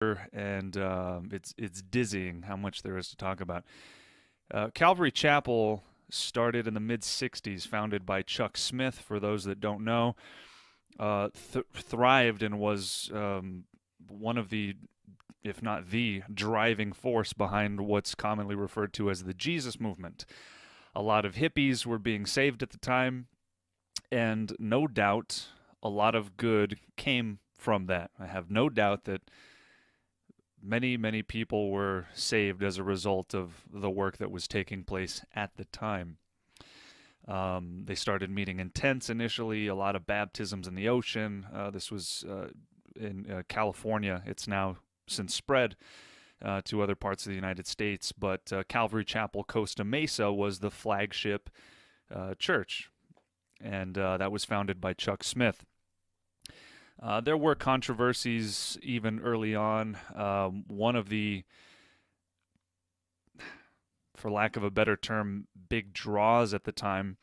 and it's dizzying how much there is to talk about. Calvary Chapel started in the mid '60s, founded by Chuck Smith. For those that don't know, thrived and was one of the, if not the, driving force behind what's commonly referred to as the Jesus movement. A lot of hippies were being saved at the time, and no doubt a lot of good came from that. I have no doubt that many, many people were saved as a result of the work that was taking place at the time. They started meeting in tents initially, a lot of baptisms in the ocean. This was in California. It's now since spread to other parts of the United States, but Calvary Chapel Costa Mesa was the flagship church, and that was founded by Chuck Smith. There were controversies even early on. One of the, for lack of a better term, big draws at the time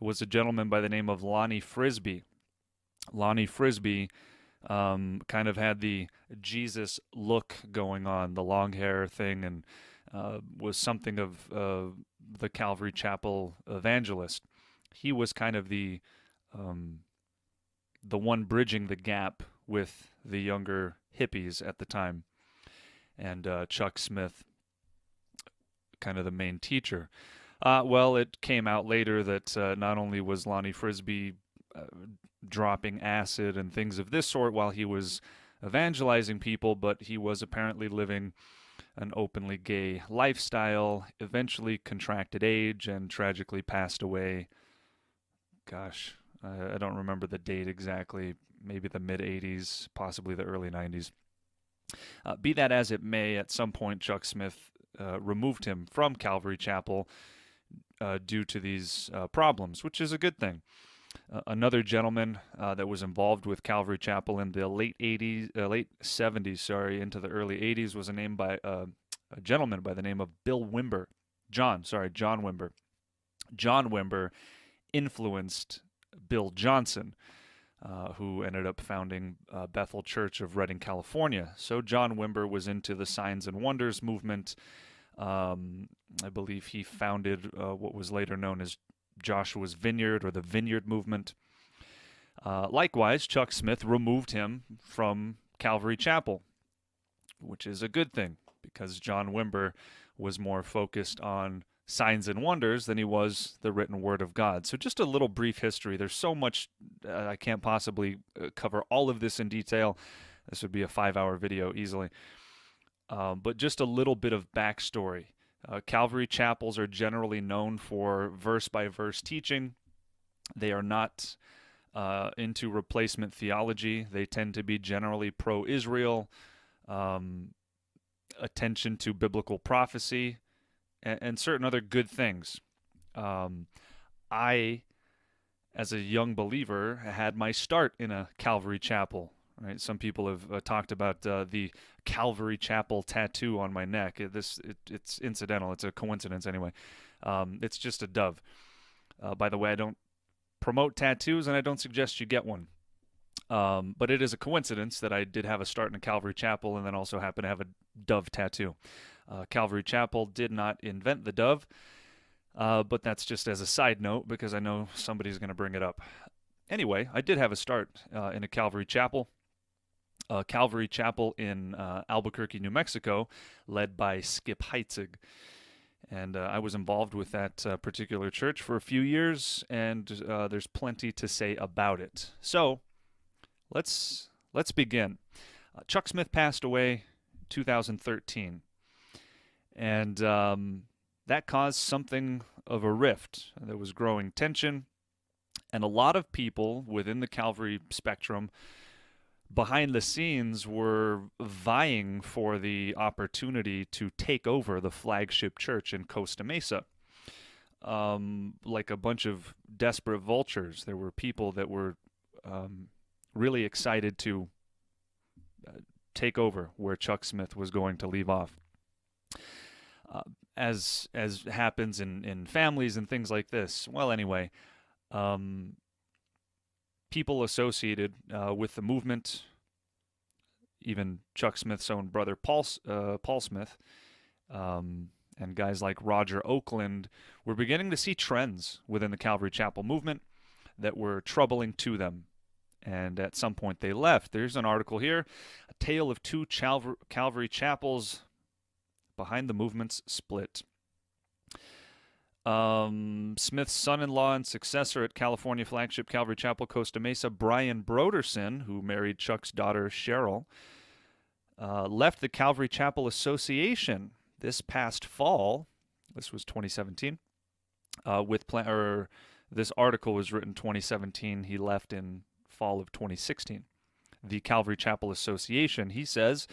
was a gentleman by the name of Lonnie Frisbee. Lonnie Frisbee kind of had the Jesus look going on, the long hair thing, and was something of the Calvary Chapel evangelist. He was kind of the one bridging the gap with the younger hippies at the time, and Chuck Smith, kind of the main teacher. Well, it came out later that not only was Lonnie Frisbee dropping acid and things of this sort while he was evangelizing people, but he was apparently living an openly gay lifestyle, eventually contracted AIDS, and tragically passed away. Gosh, I don't remember the date exactly, maybe the mid 80s, possibly the early 90s. Be that as it may, at some point Chuck Smith removed him from Calvary Chapel due to these problems, which is a good thing. Another gentleman that was involved with Calvary Chapel in the late '70s, into the early '80s, was a gentleman by the name of Bill Wimber. John Wimber. John Wimber influenced Bill Johnson, who ended up founding Bethel Church of Redding, California. So John Wimber was into the signs and wonders movement. I believe he founded what was later known as Joshua's Vineyard, or the Vineyard movement. Likewise, Chuck Smith removed him from Calvary Chapel, which is a good thing, because John Wimber was more focused on signs and wonders than he was the written word of God. So just a little brief history. There's so much, I can't possibly cover all of this in detail. This would be a 5-hour video easily. But just a little bit of backstory. Calvary chapels are generally known for verse-by-verse teaching. They are not into replacement theology. They tend to be generally pro-Israel, attention to biblical prophecy, and certain other good things. I, as a young believer, had my start in a Calvary chapel. Right? Some people have talked about the Calvary Chapel tattoo on my neck. It's incidental. It's a coincidence anyway. It's just a dove. By the way, I don't promote tattoos, and I don't suggest you get one. But it is a coincidence that I did have a start in a Calvary Chapel and then also happen to have a dove tattoo. Calvary Chapel did not invent the dove, but that's just as a side note because I know somebody's going to bring it up. Anyway, I did have a start in a Calvary Chapel. Calvary Chapel in Albuquerque, New Mexico, led by Skip Heitzig. And I was involved with that particular church for a few years, and there's plenty to say about it. So, let's begin. Chuck Smith passed away in 2013, and that caused something of a rift. There was growing tension, and a lot of people within the Calvary spectrum behind the scenes were vying for the opportunity to take over the flagship church in Costa Mesa. Like a bunch of desperate vultures, there were people that were really excited to take over where Chuck Smith was going to leave off. As happens in families and things like this. Well, anyway, people associated with the movement even Chuck Smith's own brother, Paul Smith, and guys like Roger Oakland, were beginning to see trends within the Calvary Chapel movement that were troubling to them. And at some point they left. There's an article here, A Tale of Two Calvary Chapels Behind the Movement's Split. Smith's son-in-law and successor at California flagship Calvary Chapel, Costa Mesa, Brian Brodersen, who married Chuck's daughter Cheryl, left the Calvary Chapel Association this past fall. This was 2017. This article was written 2017. He left in fall of 2016. The Calvary Chapel Association, he says,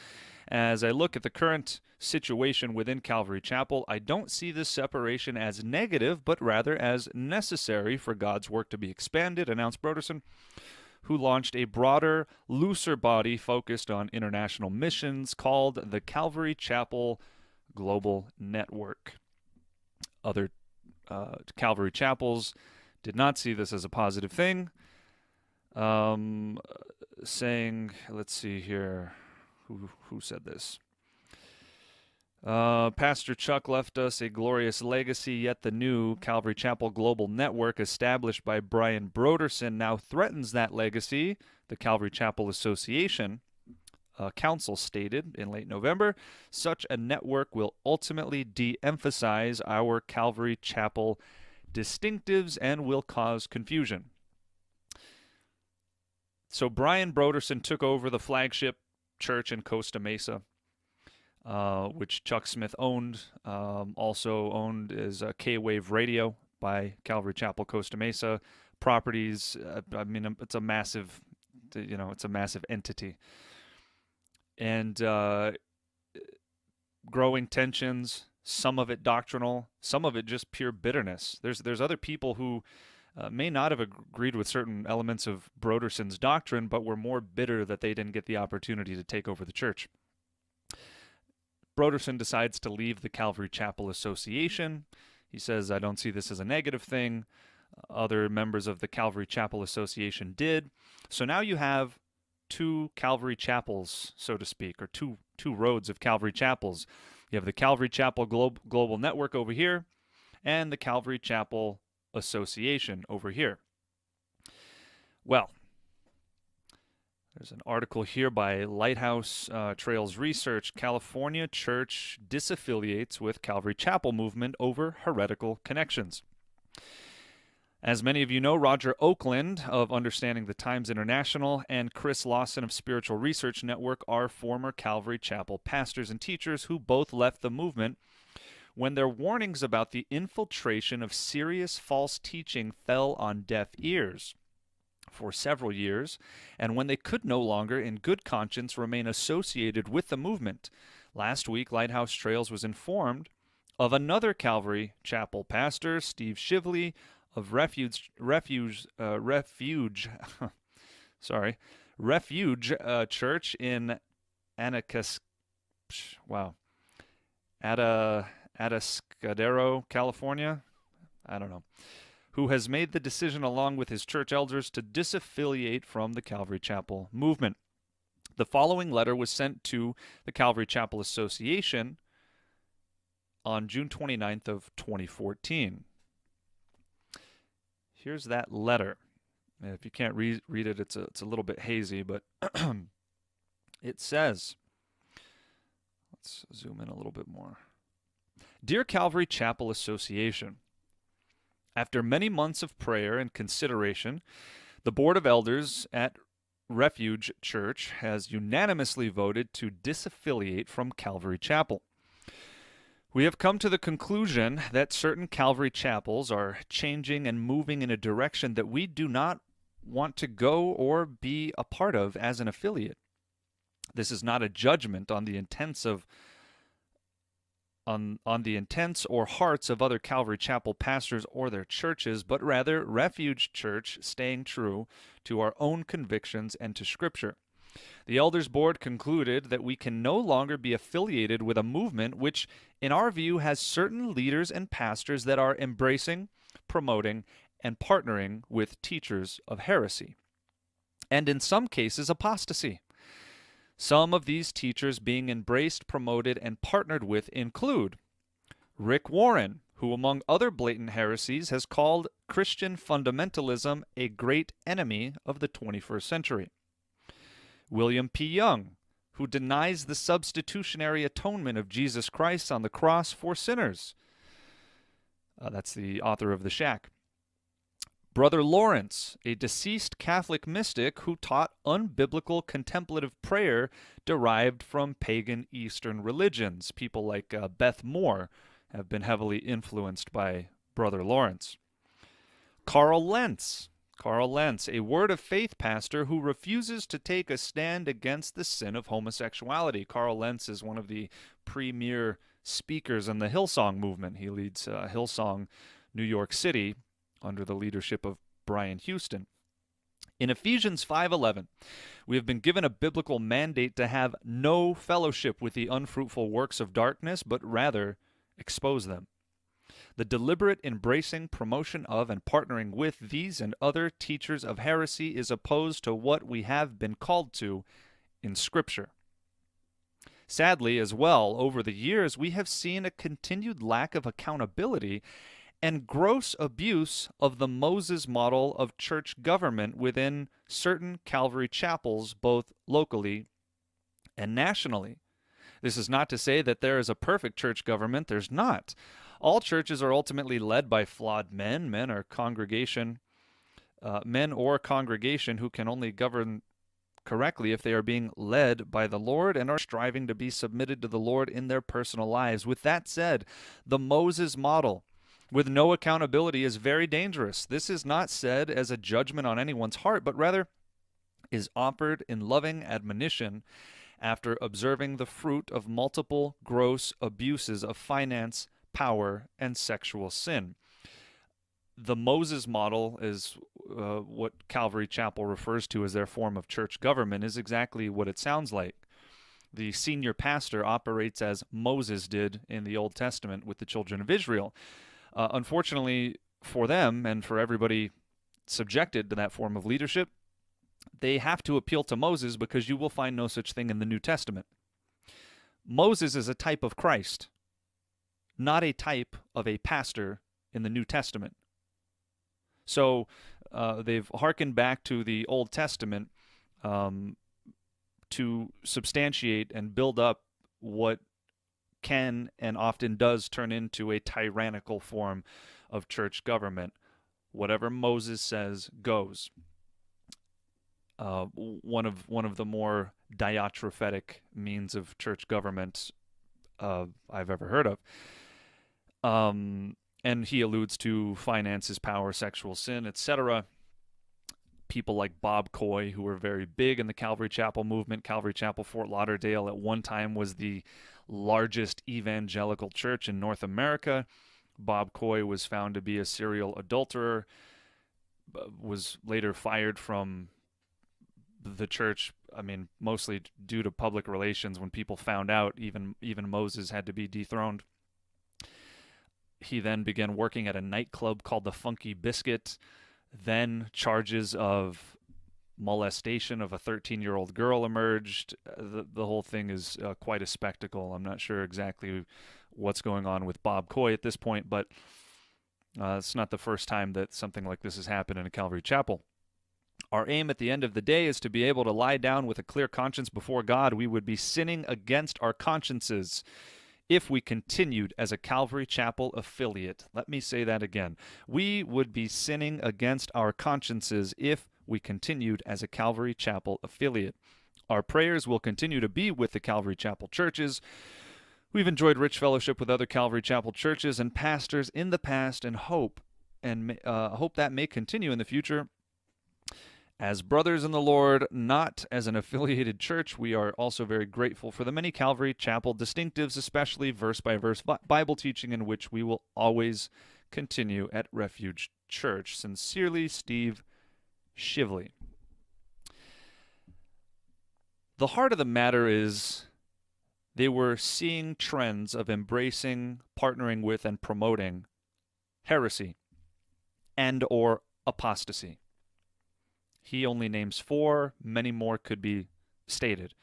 as I look at the current situation within Calvary Chapel, I don't see this separation as negative, but rather as necessary for God's work to be expanded, announced Brodersen, who launched a broader, looser body focused on international missions called the Calvary Chapel Global Network. Other Calvary Chapels did not see this as a positive thing, saying, let's see here, who said this? Pastor Chuck left us a glorious legacy, yet the new Calvary Chapel Global Network established by Brian Brodersen now threatens that legacy, the Calvary Chapel Association Council stated in late November. Such a network will ultimately de-emphasize our Calvary Chapel distinctives and will cause confusion. So Brian Brodersen took over the flagship church in Costa Mesa, which Chuck Smith owned. Also owned is K-Wave Radio by Calvary Chapel Costa Mesa. Properties, I mean, it's a massive, it's a massive entity. And growing tensions, some of it doctrinal, some of it just pure bitterness. There's other people who may not have agreed with certain elements of Brodersen's doctrine, but were more bitter that they didn't get the opportunity to take over the church. Brodersen decides to leave the Calvary Chapel Association. He says, I don't see this as a negative thing. Other members of the Calvary Chapel Association did. So now you have two Calvary Chapels, so to speak, or two roads of Calvary Chapels. You have the Calvary Chapel Global Network over here, and the Calvary Chapel Association over here. Well, there's an article here by Lighthouse Trails Research. California Church disaffiliates with Calvary Chapel movement over heretical connections. As many of you know, Roger Oakland of Understanding the Times International and Chris Lawson of Spiritual Research Network are former Calvary Chapel pastors and teachers who both left the movement when their warnings about the infiltration of serious false teaching fell on deaf ears for several years, and when they could no longer in good conscience remain associated with the movement. Last week, Lighthouse Trails was informed of another Calvary Chapel pastor, Steve Shively, of Refuge Church in Atascadero, California, I don't know, who has made the decision along with his church elders to disaffiliate from the Calvary Chapel movement. The following letter was sent to the Calvary Chapel Association on June 29th of 2014. Here's that letter. If you can't read it, it's a little bit hazy, but it says, let's zoom in a little bit more. Dear Calvary Chapel Association, after many months of prayer and consideration, the Board of Elders at Refuge Church has unanimously voted to disaffiliate from Calvary Chapel. We have come to the conclusion that certain Calvary chapels are changing and moving in a direction that we do not want to go or be a part of as an affiliate. This is not a judgment on the intents or hearts of other Calvary Chapel pastors or their churches, but rather Refuge Church staying true to our own convictions and to Scripture. The Elders Board concluded that we can no longer be affiliated with a movement which, in our view, has certain leaders and pastors that are embracing, promoting, and partnering with teachers of heresy, and in some cases apostasy. Some of these teachers being embraced, promoted, and partnered with include Rick Warren, who among other blatant heresies has called Christian fundamentalism a great enemy of the 21st century. William P. Young, who denies the substitutionary atonement of Jesus Christ on the cross for sinners. That's the author of The Shack. Brother Lawrence, a deceased Catholic mystic who taught unbiblical contemplative prayer derived from pagan Eastern religions. People like Beth Moore have been heavily influenced by Brother Lawrence. Carl Lentz, a Word of Faith pastor who refuses to take a stand against the sin of homosexuality. Carl Lentz is one of the premier speakers in the Hillsong movement. He leads Hillsong New York City under the leadership of Brian Houston. In Ephesians 5:11, we have been given a biblical mandate to have no fellowship with the unfruitful works of darkness, but rather expose them. The deliberate embracing, promotion of, and partnering with these and other teachers of heresy is opposed to what we have been called to in Scripture. Sadly, as well, over the years, we have seen a continued lack of accountability and gross abuse of the Moses model of church government within certain Calvary chapels, both locally and nationally. This is not to say that there is a perfect church government. There's not. All churches are ultimately led by flawed men or congregation who can only govern correctly if they are being led by the Lord and are striving to be submitted to the Lord in their personal lives. With that said, the Moses model with no accountability is very dangerous. This is not said as a judgment on anyone's heart, but rather is offered in loving admonition after observing the fruit of multiple gross abuses of finance, power, and sexual sin. The Moses model is what Calvary Chapel refers to as their form of church government, is exactly what it sounds like. The senior pastor operates as Moses did in the Old Testament with the children of Israel. Unfortunately for them and for everybody subjected to that form of leadership, they have to appeal to Moses because you will find no such thing in the New Testament. Moses is a type of Christ, not a type of a pastor in the New Testament. So they've hearkened back to the Old Testament to substantiate and build up what can and often does turn into a tyrannical form of church government. Whatever Moses says goes. One of the more diatrophetic means of church government I've ever heard of. And he alludes to finances, power, sexual sin, etc. People like Bob Coy, who were very big in the Calvary Chapel movement. Calvary Chapel Fort Lauderdale at one time was the largest evangelical church in North America. Bob Coy was found to be a serial adulterer, was later fired from the church, mostly due to public relations. When people found out, even Moses had to be dethroned. He then began working at a nightclub called the Funky Biscuit. Then charges of molestation of a 13-year-old girl emerged. The whole thing is quite a spectacle. I'm not sure exactly what's going on with Bob Coy at this point, but it's not the first time that something like this has happened in a Calvary Chapel. Our aim at the end of the day is to be able to lie down with a clear conscience before God. We would be sinning against our consciences if we continued as a Calvary Chapel affiliate. Let me say that again. We would be sinning against our consciences if we continued as a Calvary Chapel affiliate. Our prayers will continue to be with the Calvary Chapel churches. We've enjoyed rich fellowship with other Calvary Chapel churches and pastors in the past, and hope that may continue in the future. As brothers in the Lord, not as an affiliated church, we are also very grateful for the many Calvary Chapel distinctives, especially verse-by-verse Bible teaching, in which we will always continue at Refuge Church. Sincerely, Steve Shively. The heart of the matter is they were seeing trends of embracing, partnering with, and promoting heresy and or apostasy. He only names 4, many more could be stated.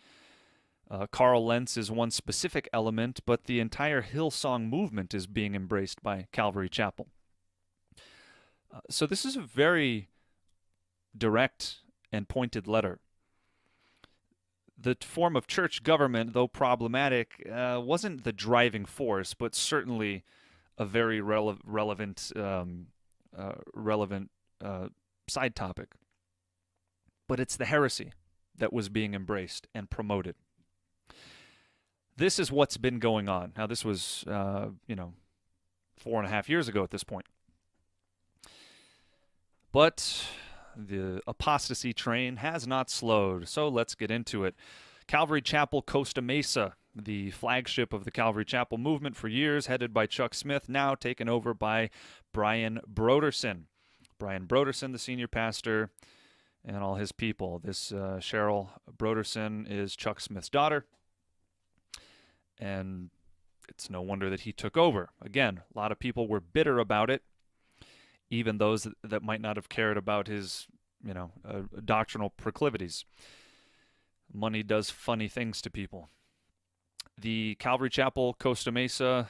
Carl Lentz is one specific element, but the entire Hillsong movement is being embraced by Calvary Chapel. So this is a very direct and pointed letter. The form of church government, though problematic, wasn't the driving force, but certainly a very relevant side topic. But it's the heresy that was being embraced and promoted. This is what's been going on. Now, this was, 4.5 years ago at this point. But the apostasy train has not slowed, so let's get into it. Calvary Chapel, Costa Mesa, the flagship of the Calvary Chapel movement for years, headed by Chuck Smith, now taken over by Brian Brodersen. Brian Brodersen, the senior pastor, and all his people. This Cheryl Brodersen is Chuck Smith's daughter, and it's no wonder that he took over. Again, a lot of people were bitter about it, even those that might not have cared about his, doctrinal proclivities. Money does funny things to people. The Calvary Chapel Costa Mesa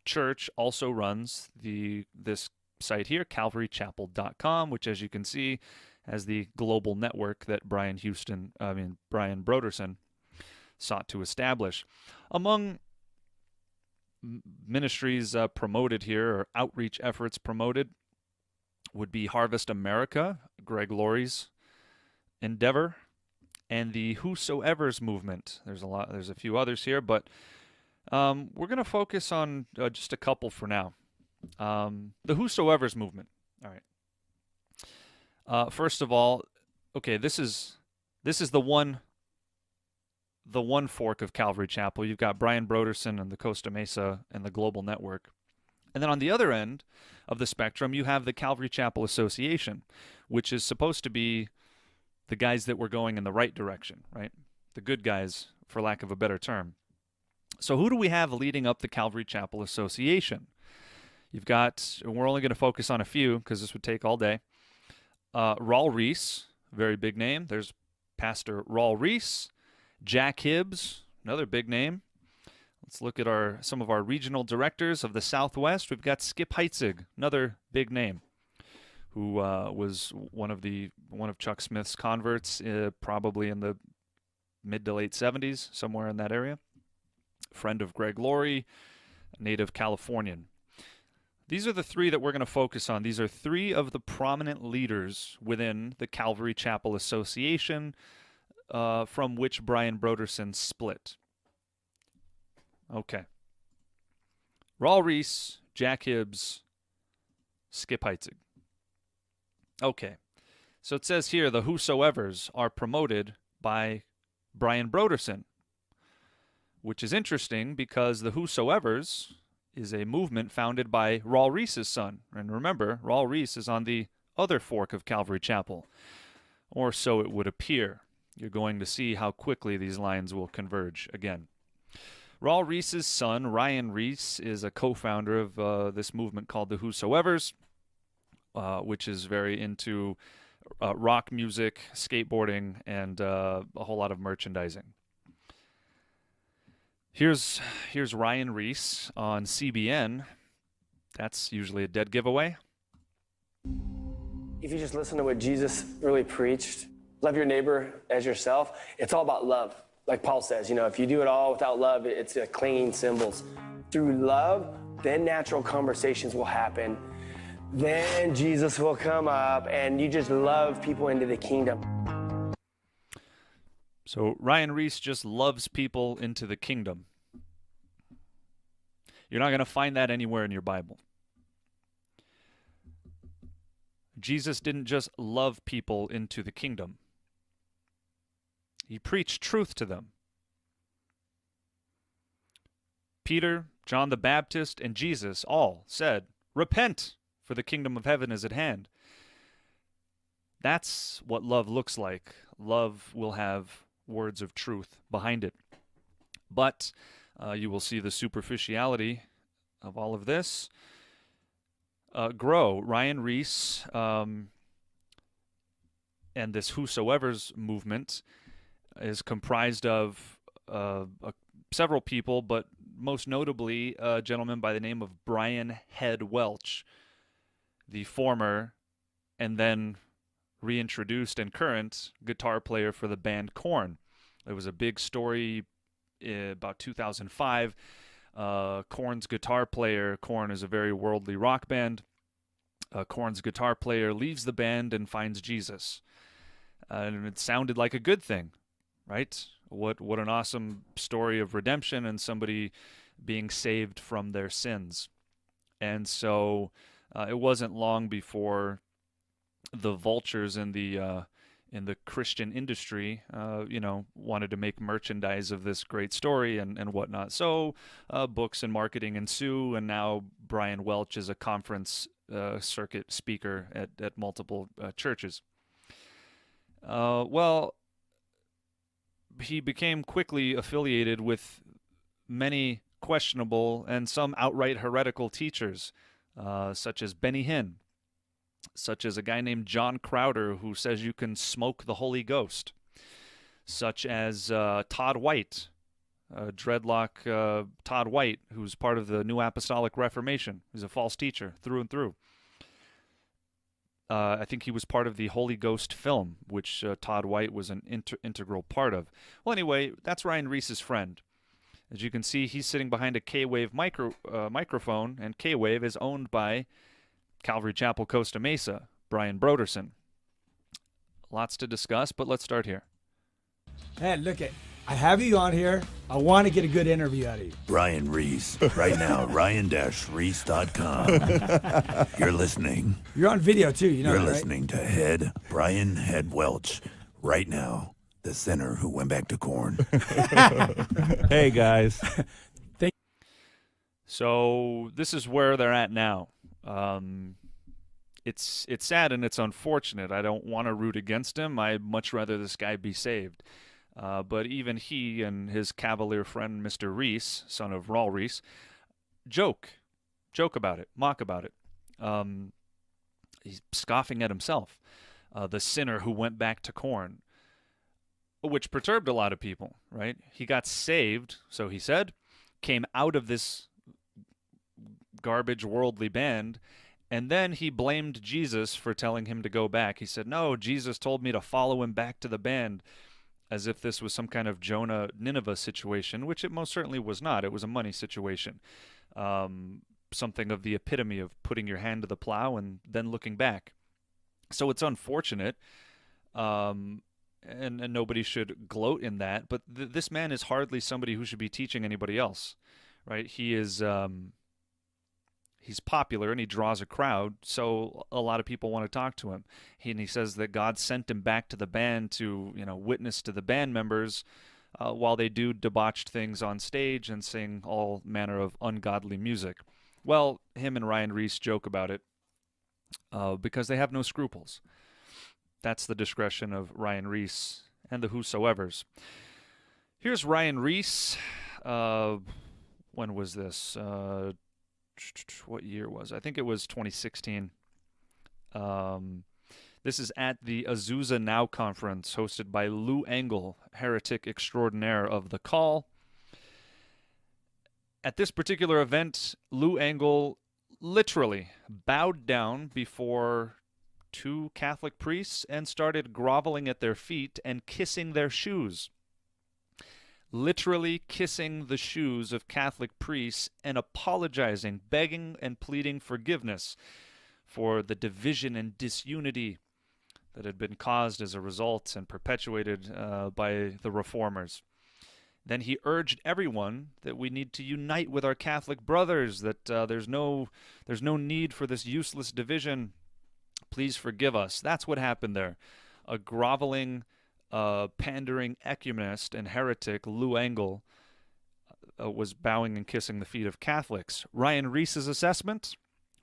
church also runs this site here, calvarychapel.com, which, as you can see, has the global network that Brian Brodersen sought to establish. Among ministries promoted here, or outreach efforts promoted, would be Harvest America, Greg Laurie's endeavor, and the Whosoever's movement. There's a few others here, but we're going to focus on just a couple for now. The Whosoever's movement. All right. First of all, okay, this is the one fork of Calvary Chapel. You've got Brian Brodersen and the Costa Mesa and the Global Network. And then on the other end of the spectrum, you have the Calvary Chapel Association, which is supposed to be the guys that were going in the right direction, right? The good guys, for lack of a better term. So who do we have leading up the Calvary Chapel Association? You've got, we're only going to focus on a few because this would take all day. Raul Reese, very big name. There's Pastor Raul Reese. Jack Hibbs, another big name. Let's look at some of our regional directors of the Southwest. We've got Skip Heitzig, another big name, who was one of Chuck Smith's converts, probably in the mid to late 70s, somewhere in that area. Friend of Greg Laurie, native Californian. These are the three that we're going to focus on. These are three of the prominent leaders within the Calvary Chapel Association, from which Brian Brodersen split. Okay. Raul Reese, Jack Hibbs, Skip Heitzig. Okay. So it says here the Whosoevers are promoted by Brian Brodersen, which is interesting because the Whosoevers is a movement founded by Raul Reese's son. And remember, Raul Reese is on the other fork of Calvary Chapel, or so it would appear. You're going to see how quickly these lines will converge again. Raul Reese's son, Ryan Reese, is a co-founder of this movement called the Whosoevers, which is very into rock music, skateboarding, and a whole lot of merchandising. Here's Ryan Reese on CBN. That's usually a dead giveaway. If you just listen to what Jesus really preached, love your neighbor as yourself, it's all about love. Like Paul says, if you do it all without love, it's a clinging cymbals. Through love, then natural conversations will happen. Then Jesus will come up, and you just love people into the kingdom. So Ryan Reese just loves people into the kingdom. You're not going to find that anywhere in your Bible. Jesus didn't just love people into the kingdom. He preached truth to them. Peter, John the Baptist, and Jesus all said, "Repent, for the kingdom of heaven is at hand." That's what love looks like. Love will have words of truth behind it. But you will see the superficiality of all of this grow. Ryan Reese and this Whosoever's movement is comprised of several people, but most notably a gentleman by the name of Brian Head Welch, the former and then reintroduced and current guitar player for the band Korn. There was a big story about 2005. Korn's guitar player, Korn is a very worldly rock band. Korn's guitar player leaves the band and finds Jesus. And it sounded like a good thing, right? What an awesome story of redemption and somebody being saved from their sins. And so it wasn't long before the vultures in the Christian industry, wanted to make merchandise of this great story and whatnot. So books and marketing ensue, and now Brian Welch is a conference circuit speaker at multiple churches. Well, he became quickly affiliated with many questionable and some outright heretical teachers, such as Benny Hinn, such as a guy named John Crowder who says you can smoke the Holy Ghost, such as Todd White, dreadlock Todd White, who's part of the New Apostolic Reformation. He's a false teacher through and through. I think he was part of the Holy Ghost film, which Todd White was an integral part of. Well, anyway, that's Ryan Reese's friend. As you can see, he's sitting behind a K-Wave microphone, and K-Wave is owned by Calvary Chapel, Costa Mesa, Brian Brodersen. Lots to discuss, but let's start here. Hey, I have you on here. I want to get a good interview out of you. Brian Reese, right now, ryan-reese.com. You're listening. You're on video too, you know. You're that, listening to Brian Head Welch, right now, the sinner who went back to Korn. Hey, guys. So this is where they're at now. It's sad and it's unfortunate. I don't want to root against him. I'd much rather this guy be saved. But even he and his cavalier friend, Mr. Reese, son of Raul Reese, joke about it, mock about it. He's scoffing at himself, the sinner who went back to Korn, which perturbed a lot of people, right? He got saved, so he said, came out of this garbage worldly band, and then he blamed Jesus for telling him to go back. He said, no, Jesus told me to follow him back to the band, as if this was some kind of Jonah Nineveh situation, which it most certainly was not. It was a money situation. Something of the epitome of putting your hand to the plow and then looking back. So it's unfortunate, and nobody should gloat in that, but this man is hardly somebody who should be teaching anybody else, right? He is... he's popular and he draws a crowd, so a lot of people want to talk to him. He says that God sent him back to the band to, witness to the band members while they do debauched things on stage and sing all manner of ungodly music. Well, him and Ryan Reese joke about it because they have no scruples. That's the discretion of Ryan Reese and the whosoevers. Here's Ryan Reese. When was this? What year was it? I think it was 2016. This is at the Azusa Now conference hosted by Lou Engle, heretic extraordinaire of The Call. At this particular event, Lou Engle literally bowed down before two Catholic priests and started groveling at their feet and kissing their shoes. Literally kissing the shoes of Catholic priests and apologizing, begging and pleading forgiveness for the division and disunity that had been caused as a result and perpetuated by the reformers. Then he urged everyone that we need to unite with our Catholic brothers, that there's no need for this useless division. Please forgive us. That's what happened there. A groveling, pandering ecumenist and heretic, Lou Engle, was bowing and kissing the feet of Catholics. Ryan Reese's assessment?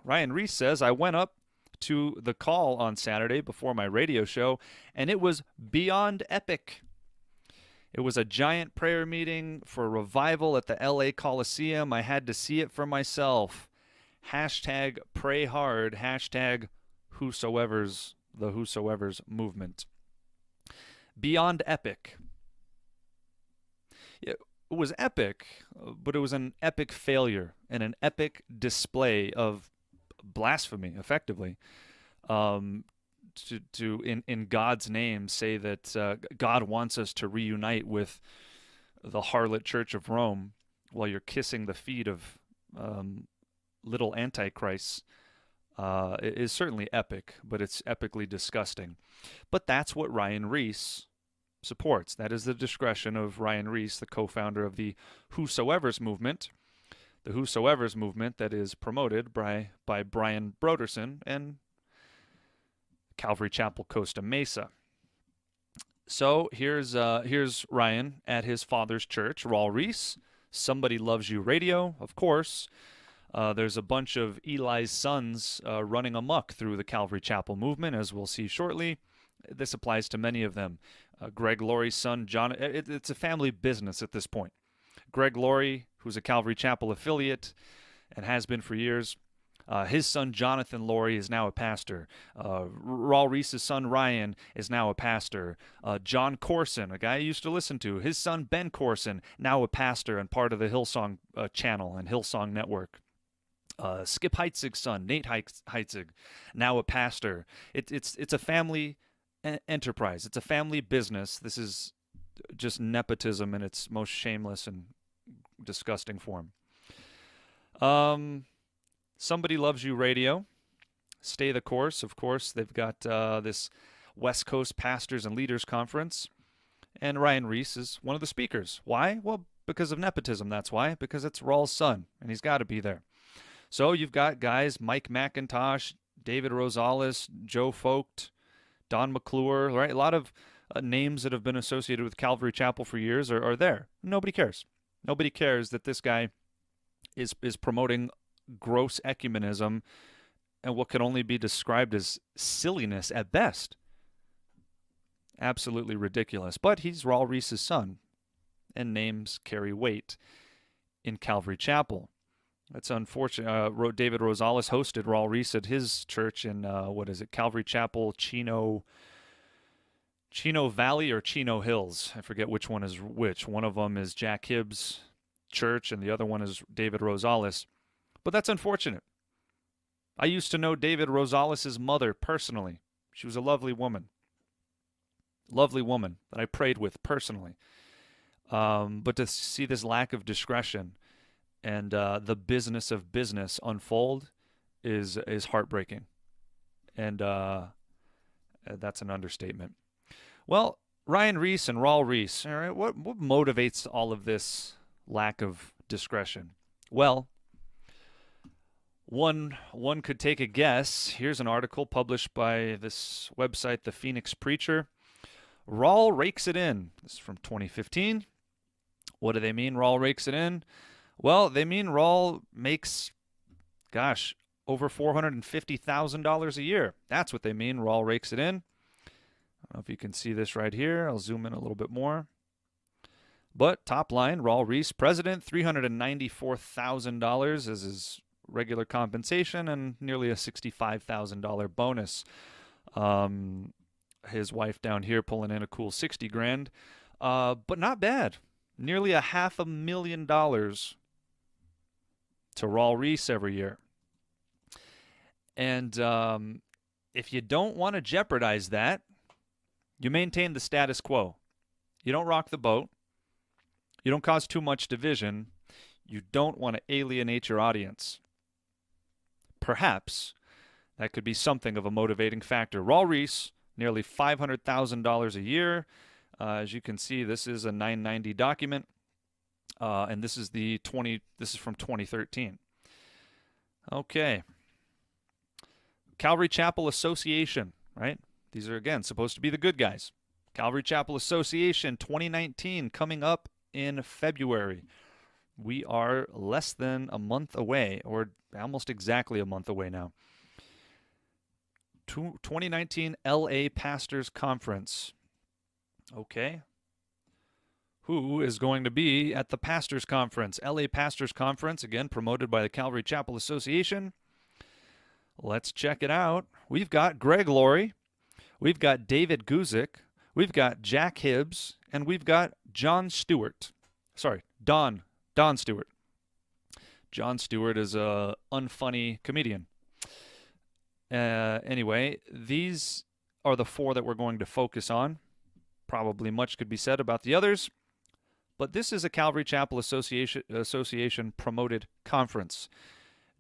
Ryan Reese says, I went up to The Call on Saturday before my radio show, and it was beyond epic. It was a giant prayer meeting for revival at the LA Coliseum. I had to see it for myself. Hashtag pray hard. Hashtag whosoever's movement. Beyond epic. It was epic, but it was an epic failure and an epic display of blasphemy, effectively. Um, in God's name say that God wants us to reunite with the harlot Church of Rome while you're kissing the feet of little antichrists. It is certainly epic, but it's epically disgusting. But that's what Ryan Reese supports. That is the discretion of Ryan Reese, the co-founder of the Whosoever's movement. The Whosoever's movement that is promoted by Brian Brodersen and Calvary Chapel, Costa Mesa. So here's Ryan at his father's church, Raul Reese. Somebody Loves You Radio, of course. There's a bunch of Eli's sons running amok through the Calvary Chapel movement, as we'll see shortly. This applies to many of them. Greg Laurie's son, John. It's a family business at this point. Greg Laurie, who's a Calvary Chapel affiliate and has been for years. His son, Jonathan Laurie, is now a pastor. Raul Reese's son, Ryan, is now a pastor. John Corson, a guy I used to listen to, his son, Ben Corson, now a pastor and part of the Hillsong channel and Hillsong network. Skip Heitzig's son, Nate Heitzig, now a pastor. It's a family enterprise. It's a family business. This is just nepotism in its most shameless and disgusting form. Somebody Loves You Radio. Stay the course. Of course, they've got this West Coast Pastors and Leaders Conference. And Ryan Reese is one of the speakers. Why? Well, because of nepotism, that's why. Because it's Raul's son, and he's got to be there. So you've got guys, Mike McIntosh, David Rosales, Joe Vogt, Don McClure, right? A lot of names that have been associated with Calvary Chapel for years are there. Nobody cares. Nobody cares that this guy is promoting gross ecumenism and what can only be described as silliness at best. Absolutely ridiculous. But he's Raul Reese's son, and names carry weight in Calvary Chapel. That's unfortunate. David Rosales hosted Raul Reese at his church in, Calvary Chapel, Chino Valley or Chino Hills. I forget which one is which. One of them is Jack Hibbs' church, and the other one is David Rosales. But that's unfortunate. I used to know David Rosales' mother personally. She was a lovely woman. Lovely woman that I prayed with personally. But to see this lack of discretion and the business of business unfold is heartbreaking. And that's an understatement. Well, Ryan Reese and Raul Reese, all right, what motivates all of this lack of discretion? Well, one could take a guess. Here's an article published by this website, The Phoenix Preacher. Raul rakes it in. This is from 2015. What do they mean, Raul rakes it in? Well, they mean Raul makes, over $450,000 a year. That's what they mean, Raul rakes it in. I don't know if you can see this right here. I'll zoom in a little bit more. But top line, Raul Reese, president, $394,000 as his regular compensation and nearly a $65,000 bonus. His wife down here pulling in a cool $60,000, but not bad. Nearly $500,000 to Raul Reese every year. And if you don't want to jeopardize that, you maintain the status quo. You don't rock the boat. You don't cause too much division. You don't want to alienate your audience. Perhaps that could be something of a motivating factor. Raul Reese, nearly $500,000 a year. As you can see, this is a 990 document, and this is from 2013. Okay. Calvary Chapel Association, right? These are, again, supposed to be the good guys. Calvary Chapel Association 2019 coming up in February. We are less than a month away, or almost exactly a month away now. 2019 LA Pastors Conference. Okay. Who is going to be at the Pastors Conference? LA Pastors Conference, again, promoted by the Calvary Chapel Association. Let's check it out. We've got Greg Laurie. We've got David Guzik. We've got Jack Hibbs. And we've got John Stewart. Don Stewart. Jon Stewart is a unfunny comedian. Anyway, these are the four that we're going to focus on. Probably much could be said about the others, but this is a Calvary Chapel Association promoted conference.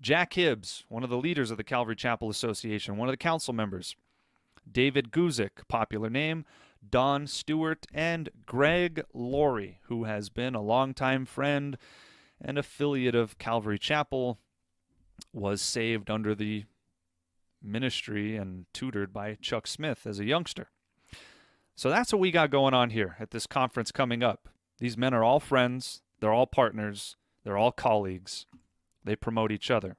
Jack Hibbs, one of the leaders of the Calvary Chapel Association, one of the council members. David Guzik, popular name. Don Stewart, and Greg Laurie, who has been a longtime friend and affiliate of Calvary Chapel, was saved under the ministry and tutored by Chuck Smith as a youngster. So that's what we got going on here at this conference coming up. These men are all friends, they're all partners, they're all colleagues. They promote each other.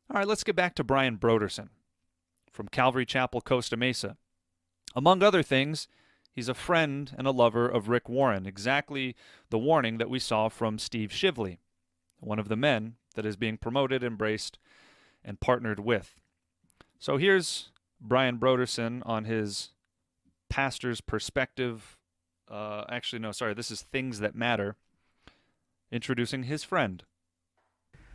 All right, let's get back to Brian Brodersen from Calvary Chapel, Costa Mesa. Among other things, he's a friend and a lover of Rick Warren, exactly the warning that we saw from Steve Shively, one of the men that is being promoted, embraced, and partnered with. So here's Brian Brodersen on his pastor's perspective. This is Things That Matter, introducing his friend.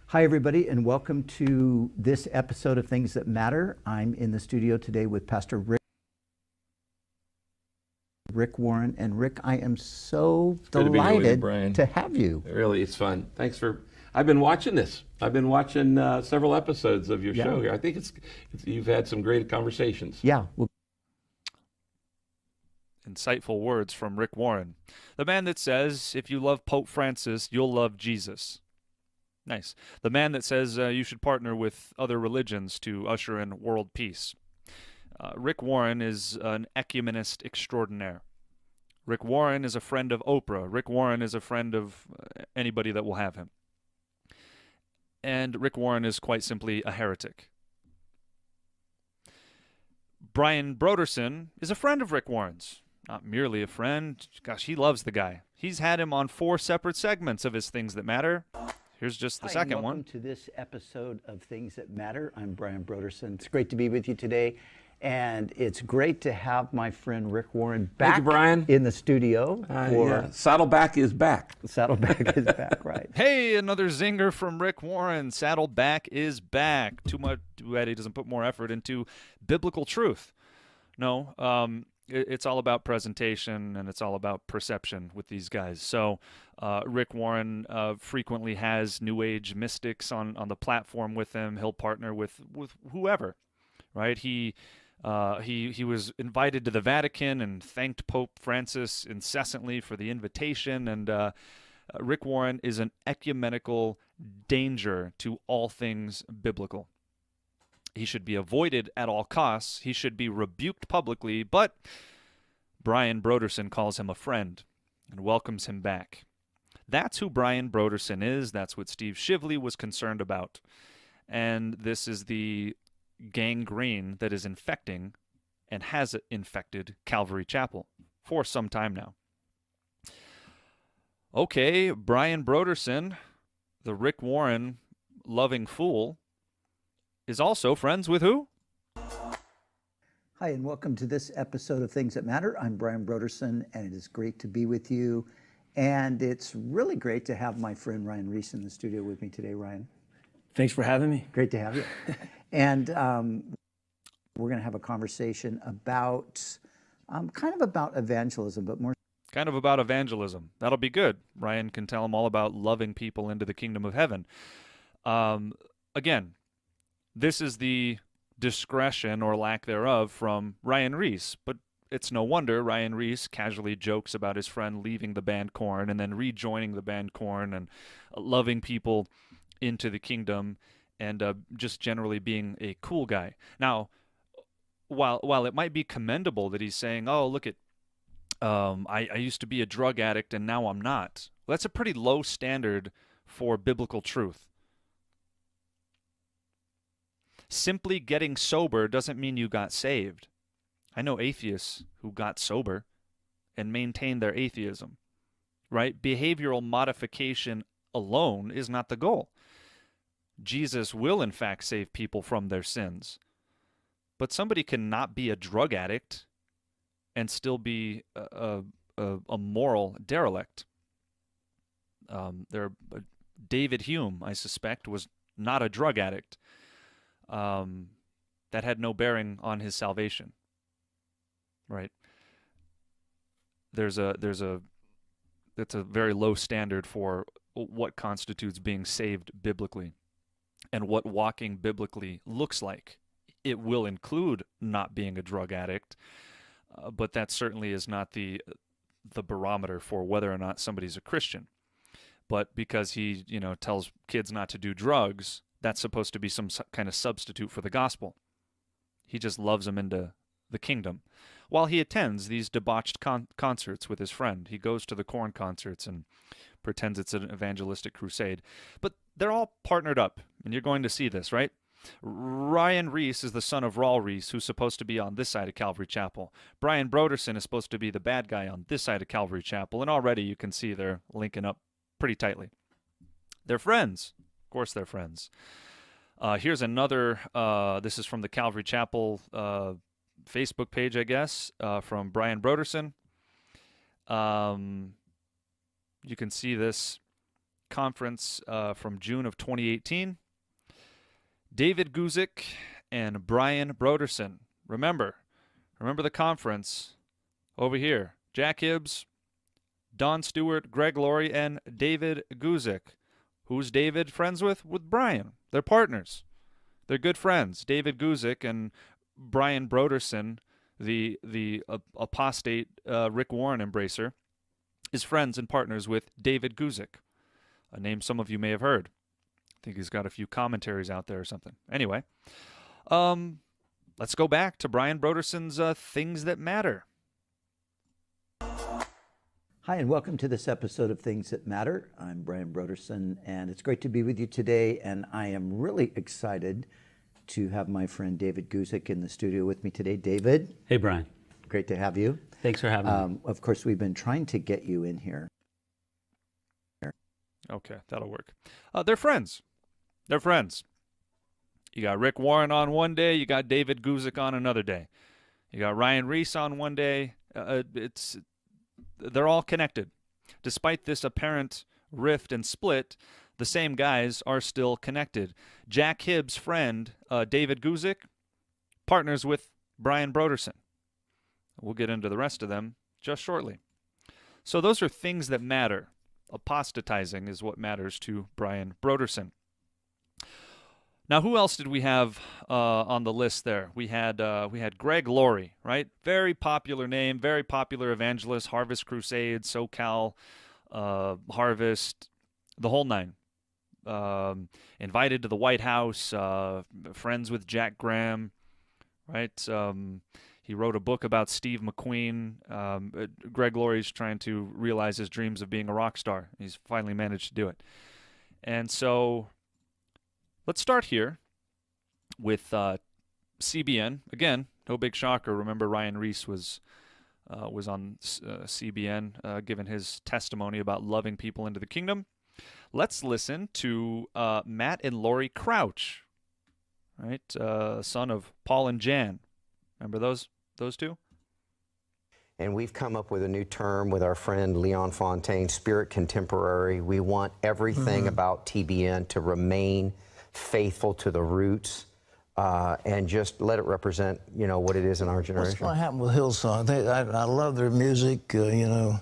Hi, everybody, and welcome to this episode of Things That Matter. I'm in the studio today with Pastor Rick Warren. And Rick, I am so delighted to have you. Really, it's fun. Thanks for... I've been watching this. I've been watching several episodes of your show here. I think you've had some great conversations. Yeah. Insightful words from Rick Warren, the man that says, if you love Pope Francis, you'll love Jesus. Nice. The man that says you should partner with other religions to usher in world peace. Rick Warren is an ecumenist extraordinaire. Rick Warren is a friend of Oprah. Rick Warren is a friend of anybody that will have him. And Rick Warren is quite simply a heretic. Brian Brodersen is a friend of Rick Warren's. Not merely a friend. Gosh, he loves the guy. He's had him on 4 separate segments of his Things That Matter. Here's just the second one. Welcome to this episode of Things That Matter. I'm Brian Brodersen. It's great to be with you today. And it's great to have my friend Rick Warren back in the studio. Saddleback is back. Saddleback is back, right. Hey, another zinger from Rick Warren. Saddleback is back. Too bad he doesn't put more effort into biblical truth. No, it's all about presentation and it's all about perception with these guys. So Rick Warren frequently has New Age mystics on the platform with him. He'll partner with whoever, right? He was invited to the Vatican and thanked Pope Francis incessantly for the invitation. And Rick Warren is an ecumenical danger to all things biblical. He should be avoided at all costs. He should be rebuked publicly, but Brian Brodersen calls him a friend and welcomes him back. That's who Brian Brodersen is. That's what Steve Shively was concerned about. And this is the gangrene that is infecting and has infected Calvary Chapel for some time now. Okay, Brian Brodersen, the Rick Warren loving fool, is also friends with who? Hi, and welcome to this episode of Things That Matter. I'm Brian Brodersen, and it is great to be with you. And it's really great to have my friend Ryan Reese in the studio with me today, Ryan. Thanks for having me. Great to have you. And we're going to have a conversation about, kind of about evangelism, but more. Kind of about evangelism. That'll be good. Ryan can tell him all about loving people into the kingdom of heaven. Again, this is the discretion or lack thereof from Ryan Reese, but it's no wonder Ryan Reese casually jokes about his friend leaving the band Korn and then rejoining the band Korn and loving people into the kingdom and just generally being a cool guy. Now, while it might be commendable that he's saying, oh, look at, I used to be a drug addict and now I'm not. Well, that's a pretty low standard for biblical truth. Simply getting sober doesn't mean you got saved. I know atheists who got sober and maintained their atheism, right? Behavioral modification alone is not the goal. Jesus will, in fact, save people from their sins. But somebody cannot be a drug addict and still be a moral derelict. David Hume, I suspect, was not a drug addict. That had no bearing on his salvation. Right? It's a very low standard for what constitutes being saved biblically and what walking biblically looks like. It will include not being a drug addict, but that certainly is not the barometer for whether or not somebody's a Christian. But because he, tells kids not to do drugs, that's supposed to be some kind of substitute for the gospel. He just loves them into the kingdom. While he attends these debauched concerts with his friend, he goes to the corn concerts and pretends it's an evangelistic crusade. But they're all partnered up, and you're going to see this, right? Ryan Reese is the son of Raul Reese, who's supposed to be on this side of Calvary Chapel. Brian Brodersen is supposed to be the bad guy on this side of Calvary Chapel, and already you can see they're linking up pretty tightly. They're friends. Of course they're friends. Here's another, this is from the Calvary Chapel Facebook page, I guess, from Brian Brodersen. You can see this conference from June of 2018. David Guzik and Brian Brodersen. Remember the conference over here. Jack Hibbs, Don Stewart, Greg Laurie, and David Guzik. Who's David friends with? With Brian. They're partners. They're good friends. David Guzik and Brian Brodersen, the apostate Rick Warren embracer, is friends and partners with David Guzik, a name some of you may have heard. I think he's got a few commentaries out there or something. Anyway, let's go back to Brian Brodersen's Things That Matter. Hi, and welcome to this episode of Things That Matter. I'm Brian Brodersen, and it's great to be with you today, and I am really excited to have my friend David Guzik in the studio with me today. David. Hey, Brian. Great to have you. Thanks for having me. Of course, we've been trying to get you in here. Okay, that'll work. They're friends. They're friends. You got Rick Warren on one day, you got David Guzik on another day. You got Ryan Reese on one day. They're all connected. Despite this apparent rift and split, the same guys are still connected. Jack Hibbs' friend, David Guzik, partners with Brian Brodersen. We'll get into the rest of them just shortly. So those are things that matter. Apostatizing is what matters to Brian Brodersen. Now, who else did we have on the list there? We had Greg Laurie, right? Very popular name, very popular evangelist, Harvest Crusade, SoCal, Harvest, the whole nine. Invited to the White House, friends with Jack Graham, right? He wrote a book about Steve McQueen. Greg Laurie's trying to realize his dreams of being a rock star. He's finally managed to do it. And so let's start here with CBN. Again, no big shocker. Remember, Ryan Reese was on CBN giving his testimony about loving people into the kingdom. Let's listen to Matt and Laurie Crouch, right? Son of Paul and Jan. Remember those two? And we've come up with a new term with our friend Leon Fontaine, Spirit Contemporary. We want everything about TBN to remain faithful to the roots and just let it represent, what it is in our generation. What's going to happen with Hillsong? I love their music, You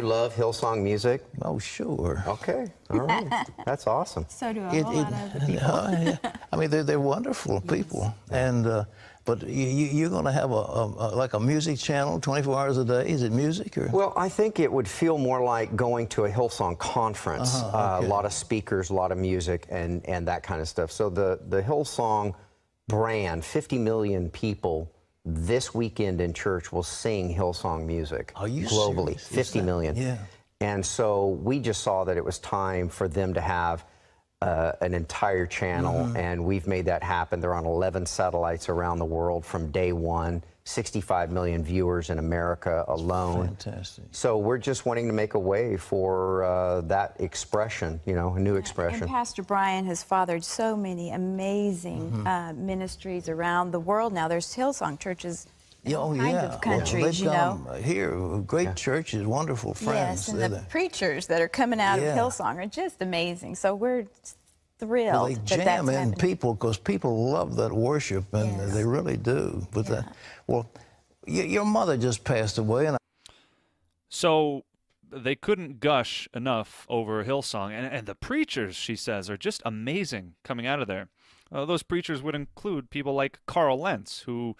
love Hillsong music? Oh, sure. Okay, all right. That's awesome. So do a whole lot of the people. I mean, they're wonderful people, and but you're going to have like a music channel 24 hours a day. Is it music or? Well, I think it would feel more like going to a Hillsong conference. Okay. A lot of speakers, a lot of music, and that kind of stuff. So the Hillsong brand, 50 million people this weekend in church will sing Hillsong music globally, 50 million. Yeah. And so we just saw that it was time for them to have an entire channel, and we've made that happen. They're on 11 satellites around the world from day one, 65 million viewers in America alone. Fantastic. So we're just wanting to make a way for that expression, a new expression. And Pastor Brian has fathered so many amazing ministries around the world now. There's Hillsong churches Yeah, oh, kind yeah. of countries, They've you know. come here, great churches, wonderful friends. Yes, and the preachers that are coming out of Hillsong are just amazing. So we're thrilled well, they that jam that's in happening. people because people love that worship, and they really do. But your mother just passed away, and So they couldn't gush enough over Hillsong, and the preachers, she says, are just amazing coming out of there. Those preachers would include people like Carl Lentz, who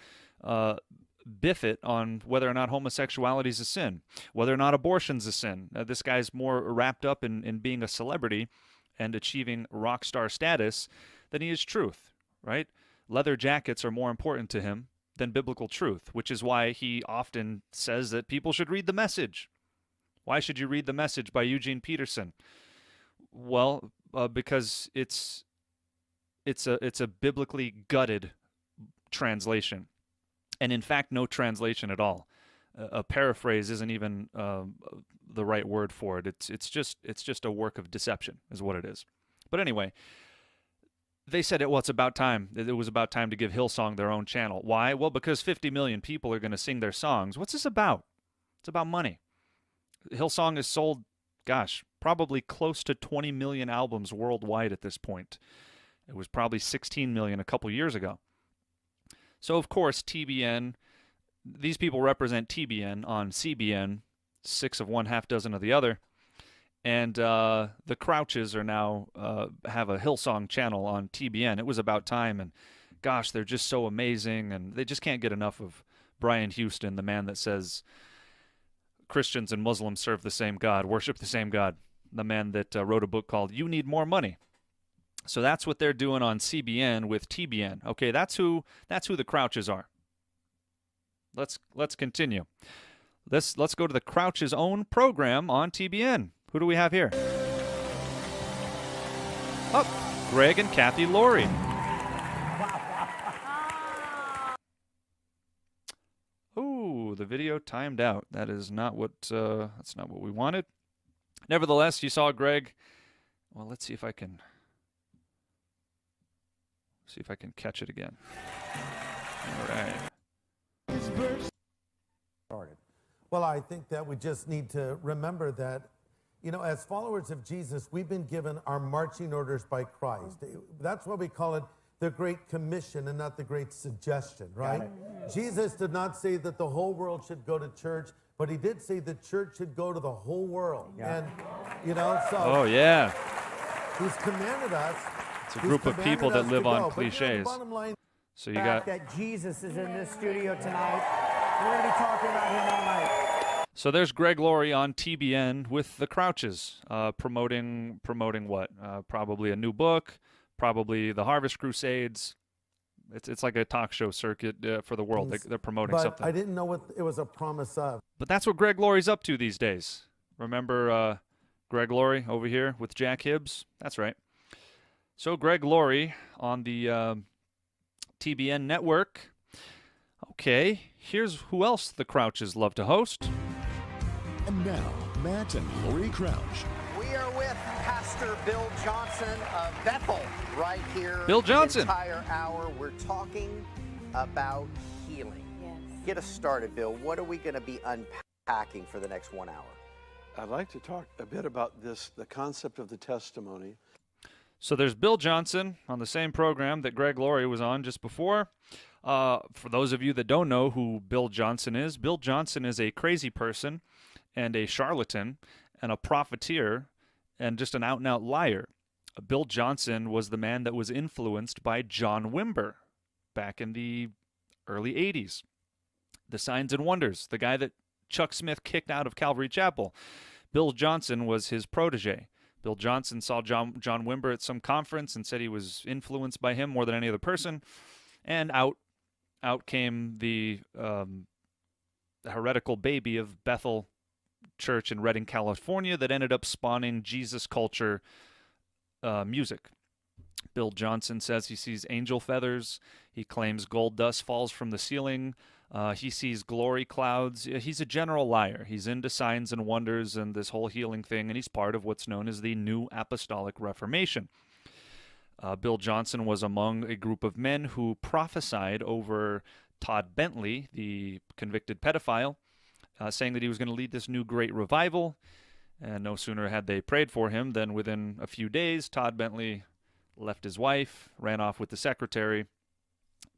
biff it on whether or not homosexuality is a sin, whether or not abortion's a sin. This guy's more wrapped up in being a celebrity and achieving rock star status than he is truth, right? Leather jackets are more important to him than biblical truth, which is why he often says that people should read The Message. Why should you read The Message by Eugene Peterson? Well, because it's a biblically gutted translation, and in fact, no translation at all. A paraphrase isn't even the right word for it. It's just a work of deception, is what it is. But anyway, they said it's about time. It was about time to give Hillsong their own channel. Why? Well, because 50 million people are going to sing their songs. What's this about? It's about money. Hillsong has sold, gosh, probably close to 20 million albums worldwide at this point. It was probably 16 million a couple years ago. So, of course, TBN, these people represent TBN on CBN, 6 of one, half dozen of the other. And the Crouches are now have a Hillsong channel on TBN. It was about time, and gosh, they're just so amazing, and they just can't get enough of Brian Houston, the man that says Christians and Muslims serve the same God, worship the same God, the man that wrote a book called You Need More Money. So that's what they're doing on CBN with TBN. Okay, that's who the Crouches are. Let's continue. Let's go to the Crouches' own program on TBN. Who do we have here? Oh, Greg and Kathy Laurie. Ooh, the video timed out. That is not what that's not what we wanted. Nevertheless, you saw Greg. Well, let's see if I can catch it again. All right. Well, I think that we just need to remember that, you know, as followers of Jesus, we've been given our marching orders by Christ. That's why we call it the Great Commission and not the Great Suggestion, right? Jesus did not say that the whole world should go to church, but he did say the church should go to the whole world. And, you know, so... Oh, yeah. He's commanded us. It's a group of people that live on cliches. So you got... that Jesus is in this studio tonight. We're going to be talking about him all night. So there's Greg Laurie on TBN with the Crouches, promoting what? Probably a new book, probably the Harvest Crusades. It's like a talk show circuit for the world. They're promoting something. I didn't know what it was a promise of. But that's what Greg Laurie's up to these days. Remember Greg Laurie over here with Jack Hibbs? That's right. So Greg Laurie on the TBN network. Okay, here's who else the Crouches love to host. And now, Matt and Laurie Crouch. We are with Pastor Bill Johnson of Bethel right here. Bill Johnson. The entire hour. We're talking about healing. Yes. Get us started, Bill. What are we going to be unpacking for the next 1 hour? I'd like to talk a bit about the concept of the testimony. So there's Bill Johnson on the same program that Greg Laurie was on just before. For those of you that don't know who Bill Johnson is a crazy person and a charlatan and a profiteer and just an out-and-out liar. Bill Johnson was the man that was influenced by John Wimber back in the early 80s. The Signs and Wonders, the guy that Chuck Smith kicked out of Calvary Chapel. Bill Johnson was his protege. Bill Johnson saw John Wimber at some conference and said he was influenced by him more than any other person. And out came the heretical baby of Bethel Church in Redding, California, that ended up spawning Jesus culture music. Bill Johnson says he sees angel feathers. He claims gold dust falls from the ceiling. He sees glory clouds. He's a general liar. He's into signs and wonders and this whole healing thing, and he's part of what's known as the New Apostolic Reformation. Bill Johnson was among a group of men who prophesied over Todd Bentley, the convicted pedophile, saying that he was going to lead this new great revival. And no sooner had they prayed for him than within a few days, Todd Bentley left his wife, ran off with the secretary,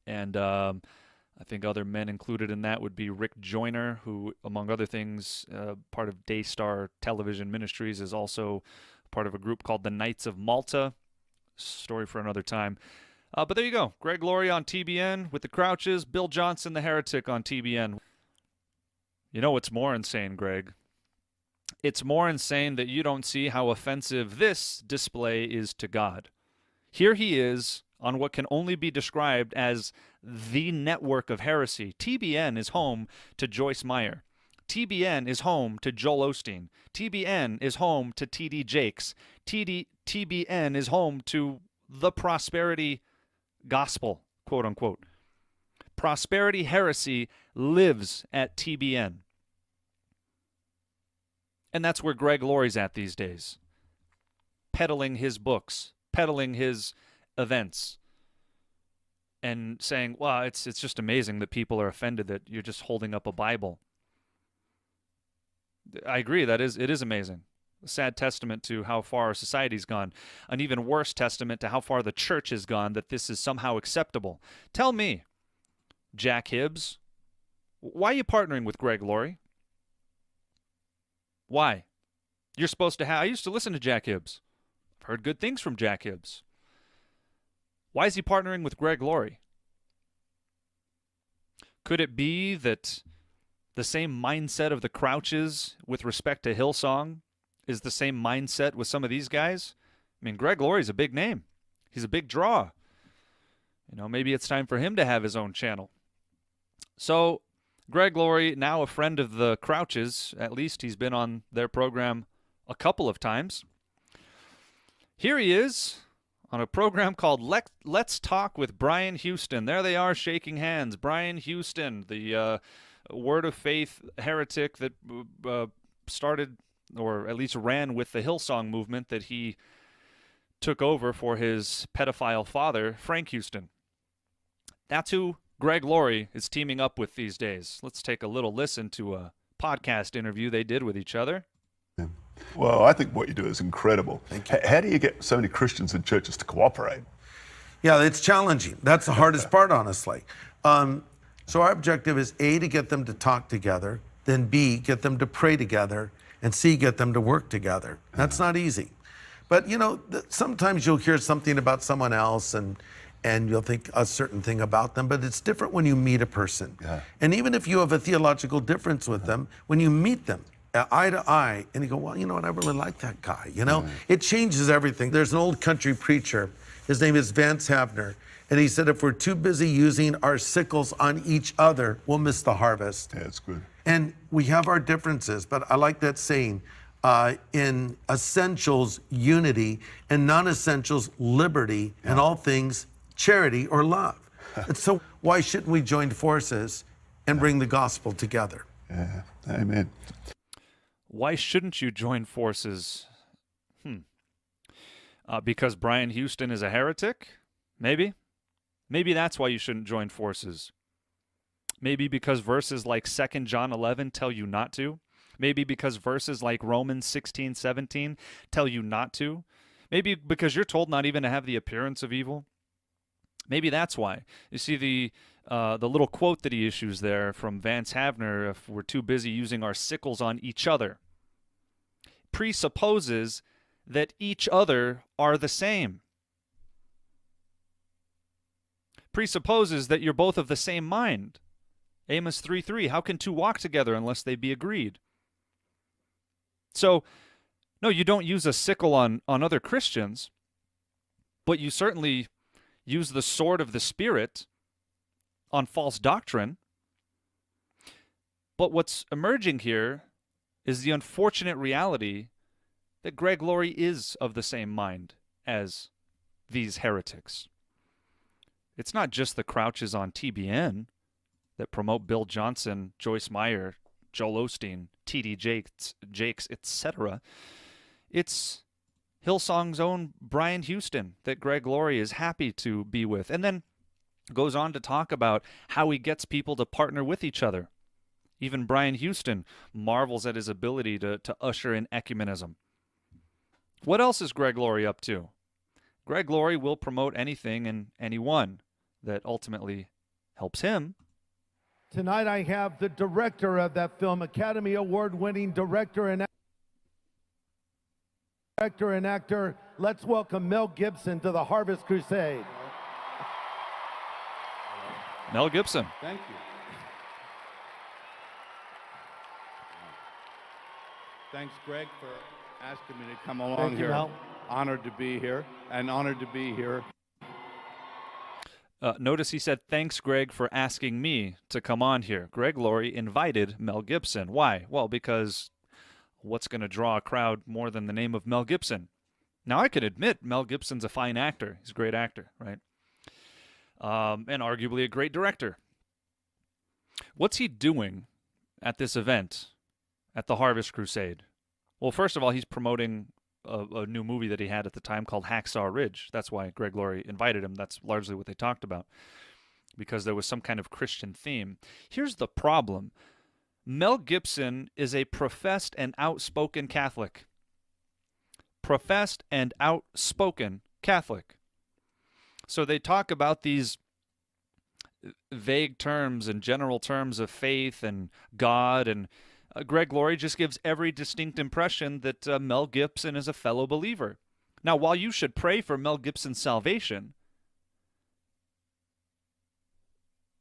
and I think other men included in that would be Rick Joyner, who, among other things, part of Daystar Television Ministries, is also part of a group called the Knights of Malta. Story for another time. But there you go. Greg Laurie on TBN with the Crouches. Bill Johnson, the Heretic, on TBN. You know what's more insane, Greg? It's more insane that you don't see how offensive this display is to God. Here he is on what can only be described as the network of heresy. TBN is home to Joyce Meyer. TBN is home to Joel Osteen. TBN is home to T.D. Jakes. TBN is home to the prosperity gospel, quote unquote. Prosperity heresy lives at TBN. And that's where Greg Laurie's at these days. Peddling his books, peddling his events, and saying, well, it's just amazing that people are offended that you're just holding up a Bible. I agree, it is amazing. A sad testament to how far our society's gone. An even worse testament to how far the church has gone, that this is somehow acceptable. Tell me, Jack Hibbs, why are you partnering with Greg Laurie? Why? You're supposed to have... I used to listen to Jack Hibbs. I've heard good things from Jack Hibbs. Why is he partnering with Greg Laurie? Could it be that the same mindset of the Crouches with respect to Hillsong is the same mindset with some of these guys? I mean, Greg Laurie's a big name. He's a big draw. You know, maybe it's time for him to have his own channel. So, Greg Laurie, now a friend of the Crouches, at least he's been on their program a couple of times. Here he is on a program called Let's Talk with Brian Houston. There they are shaking hands. Brian Houston, the Word of Faith heretic that started, or at least ran with the Hillsong movement that he took over for his pedophile father, Frank Houston. That's who Greg Laurie is teaming up with these days. Let's take a little listen to a podcast interview they did with each other. Well, I think what you do is incredible. How do you get so many Christians and churches to cooperate? Yeah, it's challenging. That's the hardest part, honestly. So our objective is A, to get them to talk together, then B, get them to pray together, and C, get them to work together. That's not easy. But, you know, sometimes you'll hear something about someone else and you'll think a certain thing about them, but it's different when you meet a person. Yeah. And even if you have a theological difference with them, when you meet them eye to eye, and you go, well, you know what, I really like that guy, you know? It changes everything. There's an old country preacher, his name is Vance Havner, and he said, if we're too busy using our sickles on each other, we'll miss the harvest. Yeah, it's good. And we have our differences, but I like that saying, in essentials, unity, and non-essentials, liberty, and all things, charity or love. And so why shouldn't we join forces and bring the gospel together? Yeah, amen. Why shouldn't you join forces? Because Brian Houston is a heretic? Maybe. Maybe that's why you shouldn't join forces. Maybe because verses like 2 John 11 tell you not to. Maybe because verses like Romans 16, 17 tell you not to. Maybe because you're told not even to have the appearance of evil. Maybe that's why. You see the little quote that he issues there from Vance Havner, if we're too busy using our sickles on each other, presupposes that each other are the same. Presupposes that you're both of the same mind. Amos 3:3, how can two walk together unless they be agreed? So, no, you don't use a sickle on other Christians, but you certainly use the sword of the Spirit on false doctrine. But what's emerging here is the unfortunate reality that Greg Laurie is of the same mind as these heretics. It's not just the Crouches on TBN that promote Bill Johnson, Joyce Meyer, Joel Osteen, T.D. Jakes, etc. It's Hillsong's own Brian Houston that Greg Laurie is happy to be with. And then Goes on to talk about how he gets people to partner with each other. Even Brian Houston marvels at his ability to usher in ecumenism. What else is Greg Laurie up to? Greg Laurie will promote anything and anyone that ultimately helps him. Tonight I have the director of that film, Academy Award-winning director and actor. Let's welcome Mel Gibson to the Harvest Crusade. Mel Gibson. Thank you. Thanks, Greg, for asking me to come along Thank you, here. Mel. Honored to be here, and honored to be here. Notice he said, thanks, Greg, for asking me to come on here. Greg Laurie invited Mel Gibson. Why? Well, because what's going to draw a crowd more than the name of Mel Gibson? Now, I can admit Mel Gibson's a fine actor. He's a great actor, right? And arguably a great director. What's he doing at this event, at the Harvest Crusade? Well, first of all, he's promoting a new movie that he had at the time called Hacksaw Ridge. That's why Greg Laurie invited him. That's largely what they talked about, because there was some kind of Christian theme. Here's the problem. Mel Gibson is a professed and outspoken Catholic. Professed and outspoken Catholic. So they talk about these vague terms and general terms of faith and God, and Greg Laurie just gives every distinct impression that Mel Gibson is a fellow believer. Now, while you should pray for Mel Gibson's salvation,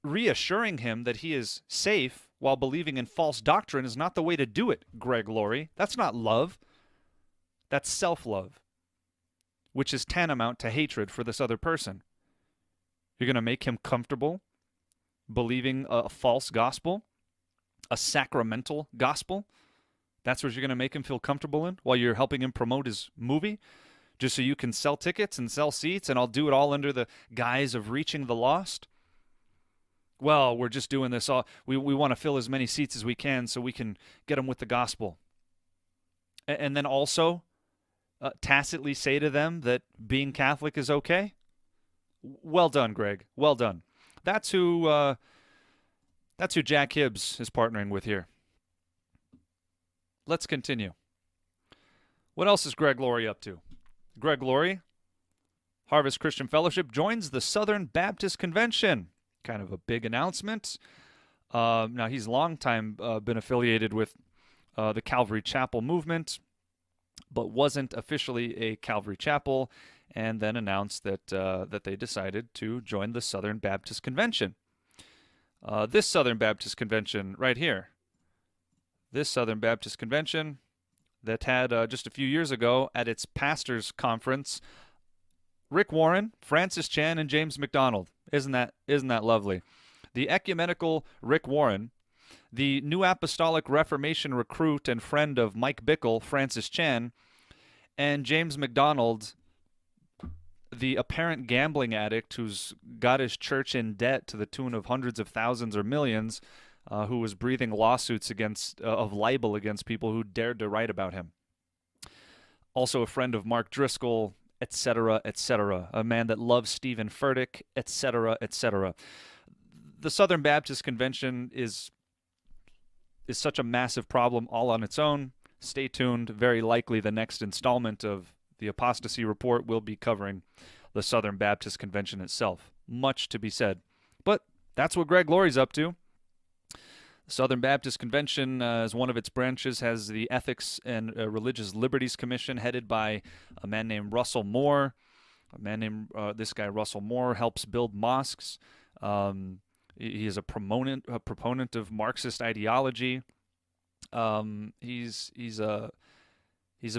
reassuring him that he is safe while believing in false doctrine is not the way to do it, Greg Laurie. That's not love. That's self-love, which is tantamount to hatred for this other person. You're going to make him comfortable believing a false gospel? A sacramental gospel? That's what you're going to make him feel comfortable in while you're helping him promote his movie? Just so you can sell tickets and sell seats, and I'll do it all under the guise of reaching the lost? Well, we're just doing this all. We want to fill as many seats as we can so we can get them with the gospel. And then also tacitly say to them that being Catholic is okay? Well done, Greg. Well done. That's who Jack Hibbs is partnering with here. Let's continue. What else is Greg Laurie up to? Greg Laurie, Harvest Christian Fellowship, joins the Southern Baptist Convention. Kind of a big announcement. Now, he's long time been affiliated with the Calvary Chapel movement, but wasn't officially a Calvary Chapel, and then announced that they decided to join the Southern Baptist Convention. This Southern Baptist Convention right here. This Southern Baptist Convention that had just a few years ago at its pastors' conference, Rick Warren, Francis Chan, and James McDonald. Isn't that lovely? The ecumenical Rick Warren, the New Apostolic Reformation recruit and friend of Mike Bickle, Francis Chan, and James McDonald, the apparent gambling addict who's got his church in debt to the tune of hundreds of thousands or millions, who was breathing lawsuits of libel against people who dared to write about him. Also a friend of Mark Driscoll, etc., etc., a man that loves Stephen Furtick, etc., etc. The Southern Baptist Convention is such a massive problem all on its own. Stay tuned. Very likely the next installment of the Apostasy Report will be covering the Southern Baptist Convention itself. Much to be said. But that's what Greg Laurie's up to. The Southern Baptist Convention, as one of its branches, has the Ethics and Religious Liberties Commission, headed by a man named Russell Moore. This guy, Russell Moore, helps build mosques. He is a proponent of Marxist ideology. He's a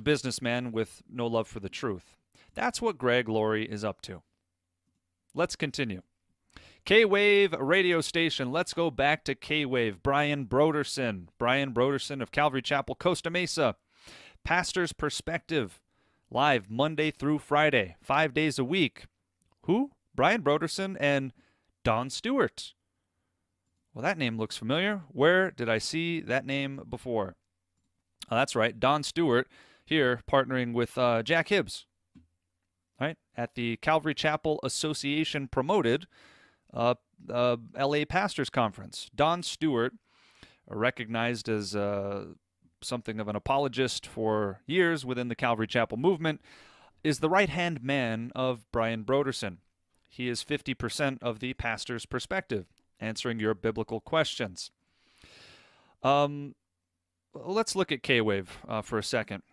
businessman with no love for the truth. That's what Greg Laurie is up to. Let's continue. K-Wave radio station. Let's go back to K-Wave. Brian Brodersen. Brian Brodersen of Calvary Chapel, Costa Mesa. Pastor's Perspective. Live Monday through Friday. 5 days a week. Who? Brian Brodersen and Don Stewart. Well, that name looks familiar. Where did I see that name before? Oh, that's right. Don Stewart here partnering with Jack Hibbs. Right? At the Calvary Chapel Association promoted LA Pastors Conference. Don Stewart, recognized as something of an apologist for years within the Calvary Chapel movement, is the right-hand man of Brian Brodersen. He is 50% of the pastor's perspective, answering your biblical questions. Let's look at K-Wave for a second.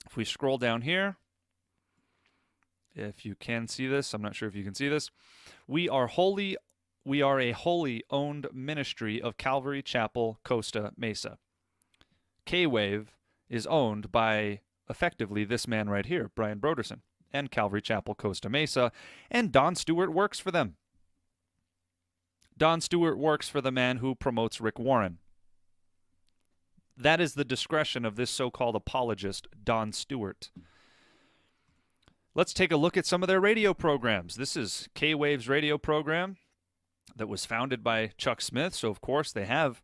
If we scroll down here, if you can see this, I'm not sure if you can see this. We are a wholly owned ministry of Calvary Chapel, Costa Mesa. K-Wave is owned by, effectively, this man right here, Brian Brodersen, and Calvary Chapel, Costa Mesa, and Don Stewart works for them. Don Stewart works for the man who promotes Rick Warren. That is the discretion of this so-called apologist, Don Stewart. Let's take a look at some of their radio programs. This is K-Wave's radio program that was founded by Chuck Smith, so of course they have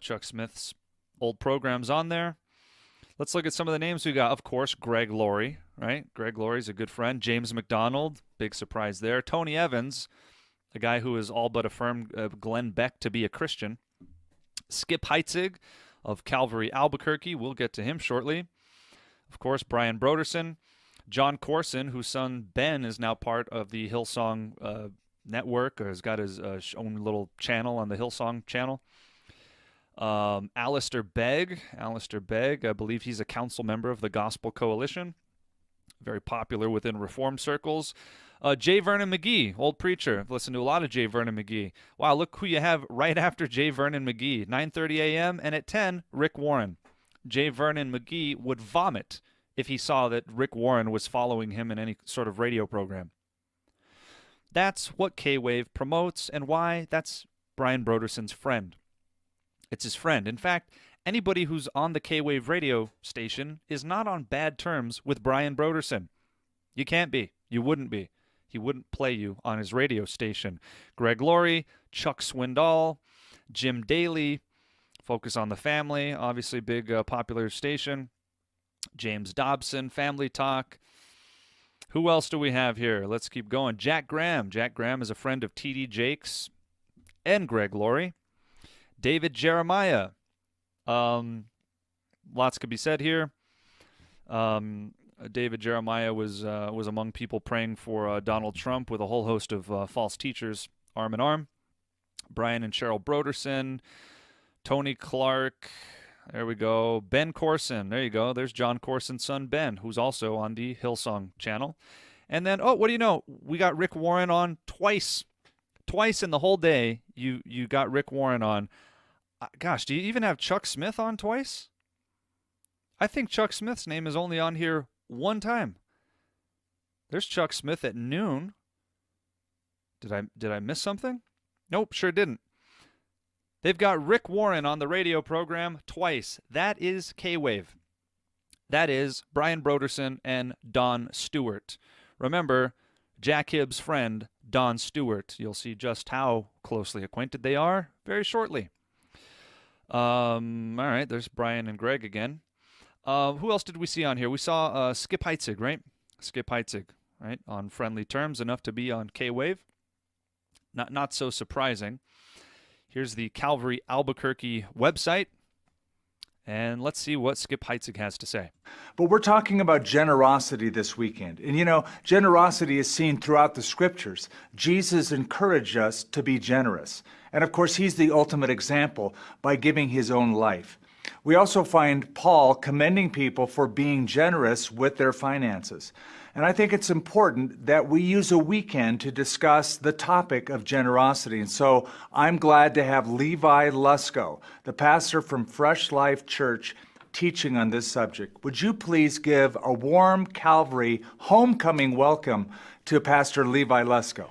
Chuck Smith's old programs on there. Let's look at some of the names we got. Of course, Greg Laurie, right? Greg Laurie's a good friend. James McDonald, big surprise there. Tony Evans, a guy who has all but affirmed Glenn Beck to be a Christian. Skip Heitzig of Calvary Albuquerque, we'll get to him shortly. Of course, Brian Brodersen. John Corson, whose son Ben is now part of the Hillsong network, or has got his own little channel on the Hillsong channel. Alistair Begg, I believe he's a council member of the Gospel Coalition, very popular within Reform circles. J. Vernon McGee, old preacher. I've listened to a lot of J. Vernon McGee. Wow, look who you have right after J. Vernon McGee. 9:30 a.m. and at 10, Rick Warren. J. Vernon McGee would vomit if he saw that Rick Warren was following him in any sort of radio program. That's what K-Wave promotes, and why? That's Brian Brodersen's friend. It's his friend. In fact, anybody who's on the K-Wave radio station is not on bad terms with Brian Brodersen. You can't be. You wouldn't be. He wouldn't play you on his radio station. Greg Laurie, Chuck Swindoll, Jim Daly, Focus on the Family, obviously big popular station. James Dobson, Family Talk. Who else do we have here? Let's keep going. Jack Graham. Jack Graham is a friend of T.D. Jakes and Greg Laurie. David Jeremiah. Lots could be said here. David Jeremiah was among people praying for Donald Trump with a whole host of false teachers arm in arm. Brian and Cheryl Brodersen. Tony Clark. There we go. Ben Corson. There you go. There's John Corson's son, Ben, who's also on the Hillsong channel. And then, oh, what do you know? We got Rick Warren on twice. Twice in the whole day, you got Rick Warren on. Gosh, do you even have Chuck Smith on twice? I think Chuck Smith's name is only on here one time. There's Chuck Smith at noon. Did I miss something? Nope, sure didn't. They've got Rick Warren on the radio program twice. That is K-Wave. That is Brian Brodersen and Don Stewart. Remember, Jack Hibbs' friend, Don Stewart. You'll see just how closely acquainted they are very shortly. All right, there's Brian and Greg again. Who else did we see on here? We saw Skip Heitzig, right? Skip Heitzig, right? On friendly terms, enough to be on K-Wave. Not so surprising. Here's the Calvary Albuquerque website. And let's see what Skip Heitzig has to say. But we're talking about generosity this weekend. And you know, generosity is seen throughout the scriptures. Jesus encouraged us to be generous. And of course, he's the ultimate example by giving his own life. We also find Paul commending people for being generous with their finances. And I think it's important that we use a weekend to discuss the topic of generosity. And so I'm glad to have Levi Lusko, the pastor from Fresh Life Church, teaching on this subject. Would you please give a warm Calvary homecoming welcome to Pastor Levi Lusko?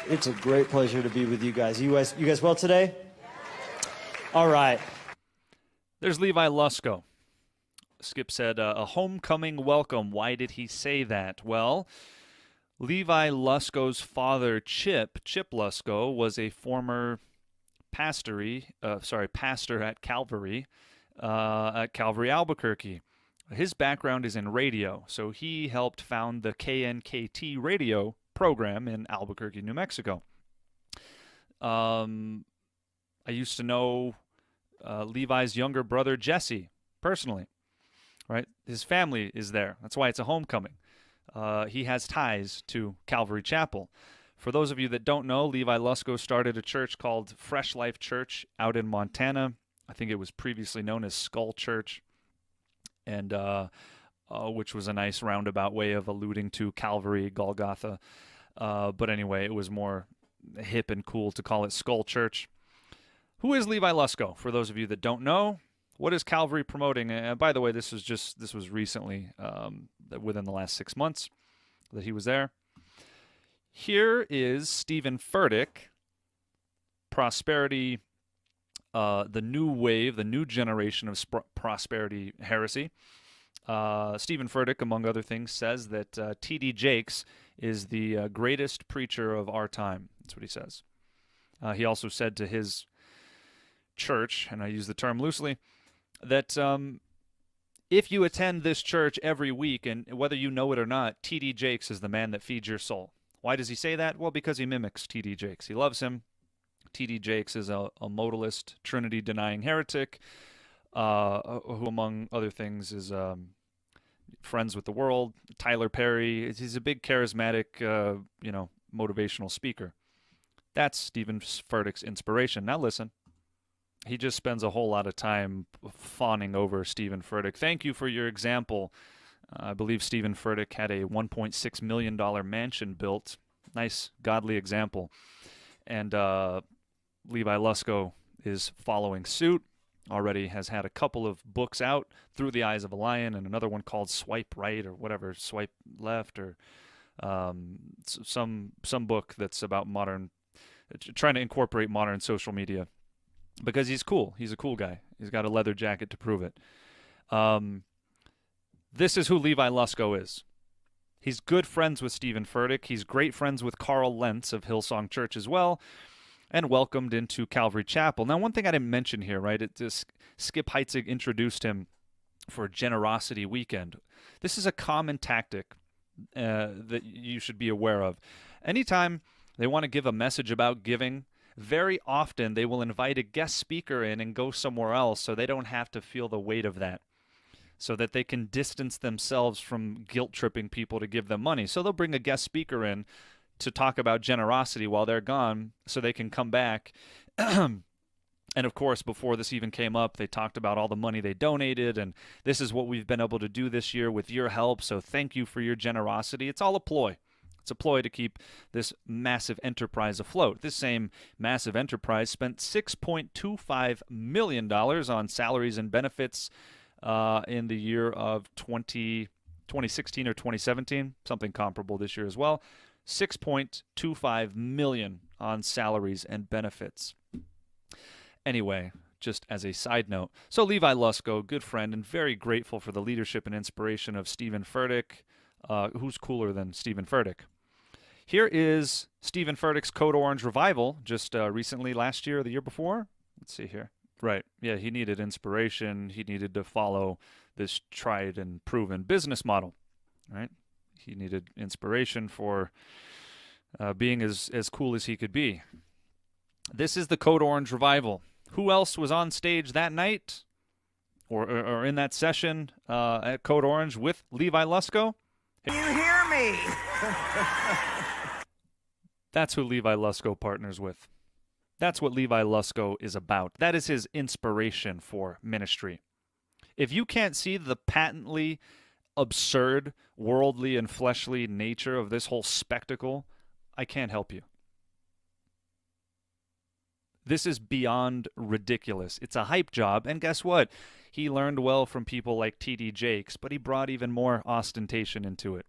It's a great pleasure to be with you guys. You guys well today? All right. There's Levi Lusko. Skip said, a homecoming welcome. Why did he say that? Well, Levi Lusko's father, Chip Lusko, was a former pastor at Calvary at Calvary Albuquerque. His background is in radio, so he helped found the KNKT radio program in Albuquerque, New Mexico. I used to know Levi's younger brother, Jesse, personally. Right? His family is there. That's why it's a homecoming. He has ties to Calvary Chapel. For those of you that don't know, Levi Lusko started a church called Fresh Life Church out in Montana. I think it was previously known as Skull Church, and which was a nice roundabout way of alluding to Calvary, Golgotha. But anyway, it was more hip and cool to call it Skull Church. Who is Levi Lusko? For those of you that don't know, what is Calvary promoting? By the way, this was recently, within the last 6 months that he was there. Here is Stephen Furtick, Prosperity, the new wave, the new generation of prosperity heresy. Stephen Furtick, among other things, says that T.D. Jakes is the greatest preacher of our time. That's what he says. He also said to his church, and I use the term loosely, that if you attend this church every week, and whether you know it or not, T.D. Jakes is the man that feeds your soul. Why does he say that? Well, because he mimics T.D. Jakes. He loves him. T.D. Jakes is a modalist, Trinity-denying heretic, who, among other things, is friends with the world. Tyler Perry. He's a big charismatic, motivational speaker. That's Stephen Furtick's inspiration. Now listen. He just spends a whole lot of time fawning over Stephen Furtick. Thank you for your example. I believe Stephen Furtick had a $1.6 million mansion built. Nice, godly example. And Levi Lusko is following suit. Already has had a couple of books out, Through the Eyes of a Lion, and another one called Swipe Right or whatever, Swipe Left, or some book that's about trying to incorporate modern social media. Because he's cool. He's a cool guy. He's got a leather jacket to prove it. This is who Levi Lusko is. He's good friends with Stephen Furtick. He's great friends with Carl Lentz of Hillsong Church as well, and welcomed into Calvary Chapel. Now, one thing I didn't mention here, right? Skip Heitzig introduced him for Generosity Weekend. This is a common tactic that you should be aware of. Anytime they want to give a message about giving, very often they will invite a guest speaker in and go somewhere else so they don't have to feel the weight of that, so that they can distance themselves from guilt-tripping people to give them money. So they'll bring a guest speaker in to talk about generosity while they're gone so they can come back. And of course, before this even came up, they talked about all the money they donated, and this is what we've been able to do this year with your help, so thank you for your generosity. It's all a ploy. It's a ploy to keep this massive enterprise afloat. This same massive enterprise spent $6.25 million on salaries and benefits in the year of 2016 or 2017, something comparable this year as well. $6.25 million on salaries and benefits. Anyway, just as a side note, so Levi Lusko, good friend and very grateful for the leadership and inspiration of Stephen Furtick. Who's cooler than Stephen Furtick? Here is Stephen Furtick's Code Orange Revival, just recently, last year or the year before. Let's see here. Right. Yeah, he needed inspiration. He needed to follow this tried and proven business model. Right? He needed inspiration for being as cool as he could be. This is the Code Orange Revival. Who else was on stage that night or in that session at Code Orange with Levi Lusko? You hear me? That's who Levi Lusko partners with. That's what Levi Lusko is about. That is his inspiration for ministry. If you can't see the patently absurd, worldly, and fleshly nature of this whole spectacle, I can't help you. This is beyond ridiculous. It's a hype job, and guess what? He learned well from people like T.D. Jakes, but he brought even more ostentation into it.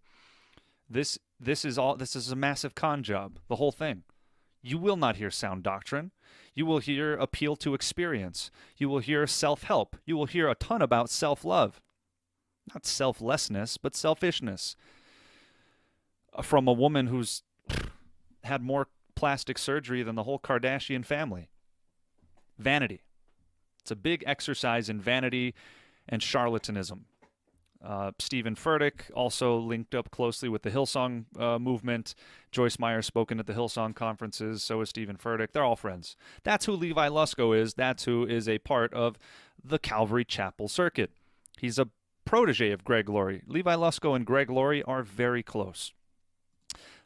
This is a massive con job, the whole thing. You will not hear sound doctrine. You will hear appeal to experience. You will hear self-help. You will hear a ton about self-love. Not selflessness, but selfishness. From a woman who's had more plastic surgery than the whole Kardashian family. Vanity. It's a big exercise in vanity and charlatanism. Stephen Furtick also linked up closely with the Hillsong movement. Joyce Meyer spoken at the Hillsong conferences. So is Stephen Furtick. They're all friends. That's who Levi Lusko is. That's who is a part of the Calvary Chapel circuit. He's a protege of Greg Laurie. Levi Lusko and Greg Laurie are very close.